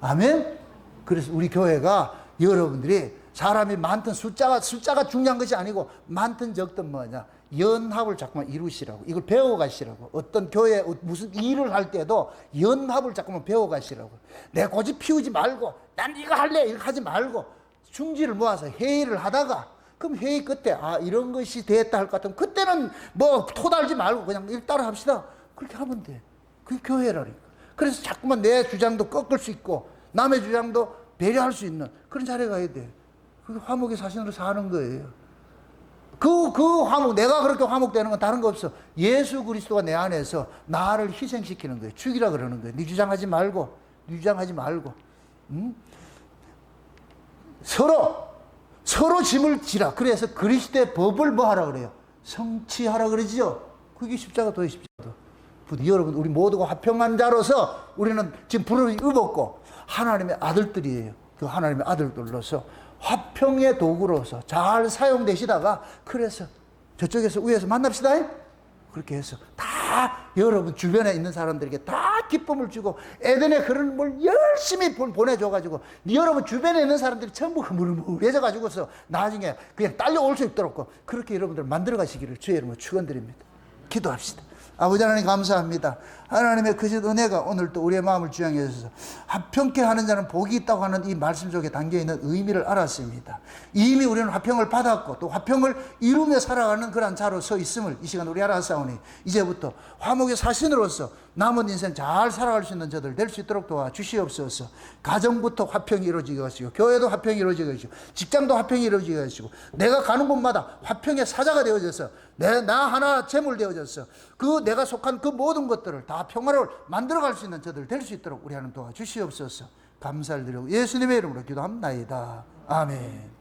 아멘? 그래서 우리 교회가 여러분들이 사람이 많든 숫자가 중요한 것이 아니고 많든 적든 뭐냐? 연합을 자꾸만 이루시라고. 이걸 배워가시라고. 어떤 교회 무슨 일을 할 때도 연합을 자꾸만 배워가시라고. 내 고집 피우지 말고 난 이거 할래 이렇게 하지 말고 중지를 모아서 회의를 하다가, 그럼 회의 끝에 이런 것이 됐다 할 것 같으면 그때는 뭐 토달지 말고 그냥 일 따라 합시다. 그렇게 하면 돼. 그게 교회라니까. 그래서 자꾸만 내 주장도 꺾을 수 있고 남의 주장도 배려할 수 있는 그런 자리에 가야 돼. 그게 화목의 사신으로 사는 거예요. 그 화목, 내가 그렇게 화목되는 건 다른 거 없어. 예수 그리스도가 내 안에서 나를 희생시키는 거예요. 죽이라 그러는 거예요. 네 주장하지 말고. 서로 짐을 지라. 그래서 그리스도의 법을 뭐 하라 그래요? 성취하라 그러지요. 그게 십자가 도의 십자가. 여러분 우리 모두가 화평한 자로서 우리는 지금 부름을 입었고 하나님의 아들들이에요. 그 하나님의 아들들로서 화평의 도구로서 잘 사용되시다가 그래서 저쪽에서 위에서 만납시다. 그렇게 해서 다 여러분 주변에 있는 사람들에게 다 기쁨을 주고 에덴의 그런 뭘 열심히 보내줘가지고 여러분 주변에 있는 사람들이 전부 흐물흐물해져가지고서 나중에 그냥 딸려올 수 있도록 그렇게 여러분들 만들어 가시기를 주의 이름으로 축원드립니다. 기도합시다. 아버지 하나님 감사합니다. 하나님의 거짓 은혜가 오늘 또 우리의 마음을 주양해 주셔서 화평케 하는 자는 복이 있다고 하는 이 말씀 속에 담겨있는 의미를 알았습니다. 이미 우리는 화평을 받았고 또 화평을 이루며 살아가는 그런 자로 서 있음을 이 시간 우리 알았사오니 이제부터 화목의 사신으로서 남은 인생 잘 살아갈 수 있는 저들 될 수 있도록 도와주시옵소서. 가정부터 화평이 이루어지게 하시고 교회도 화평이 이루어지게 하시고 직장도 화평이 이루어지게 하시고 내가 가는 곳마다 화평의 사자가 되어져서 나 하나 재물 되어져서 그 내가 속한 그 모든 것들을 다 평화를 만들어갈 수 있는 저들 될 수 있도록 우리 하나님 도와주시옵소서. 감사를 드리고 예수님의 이름으로 기도합나이다. 아멘.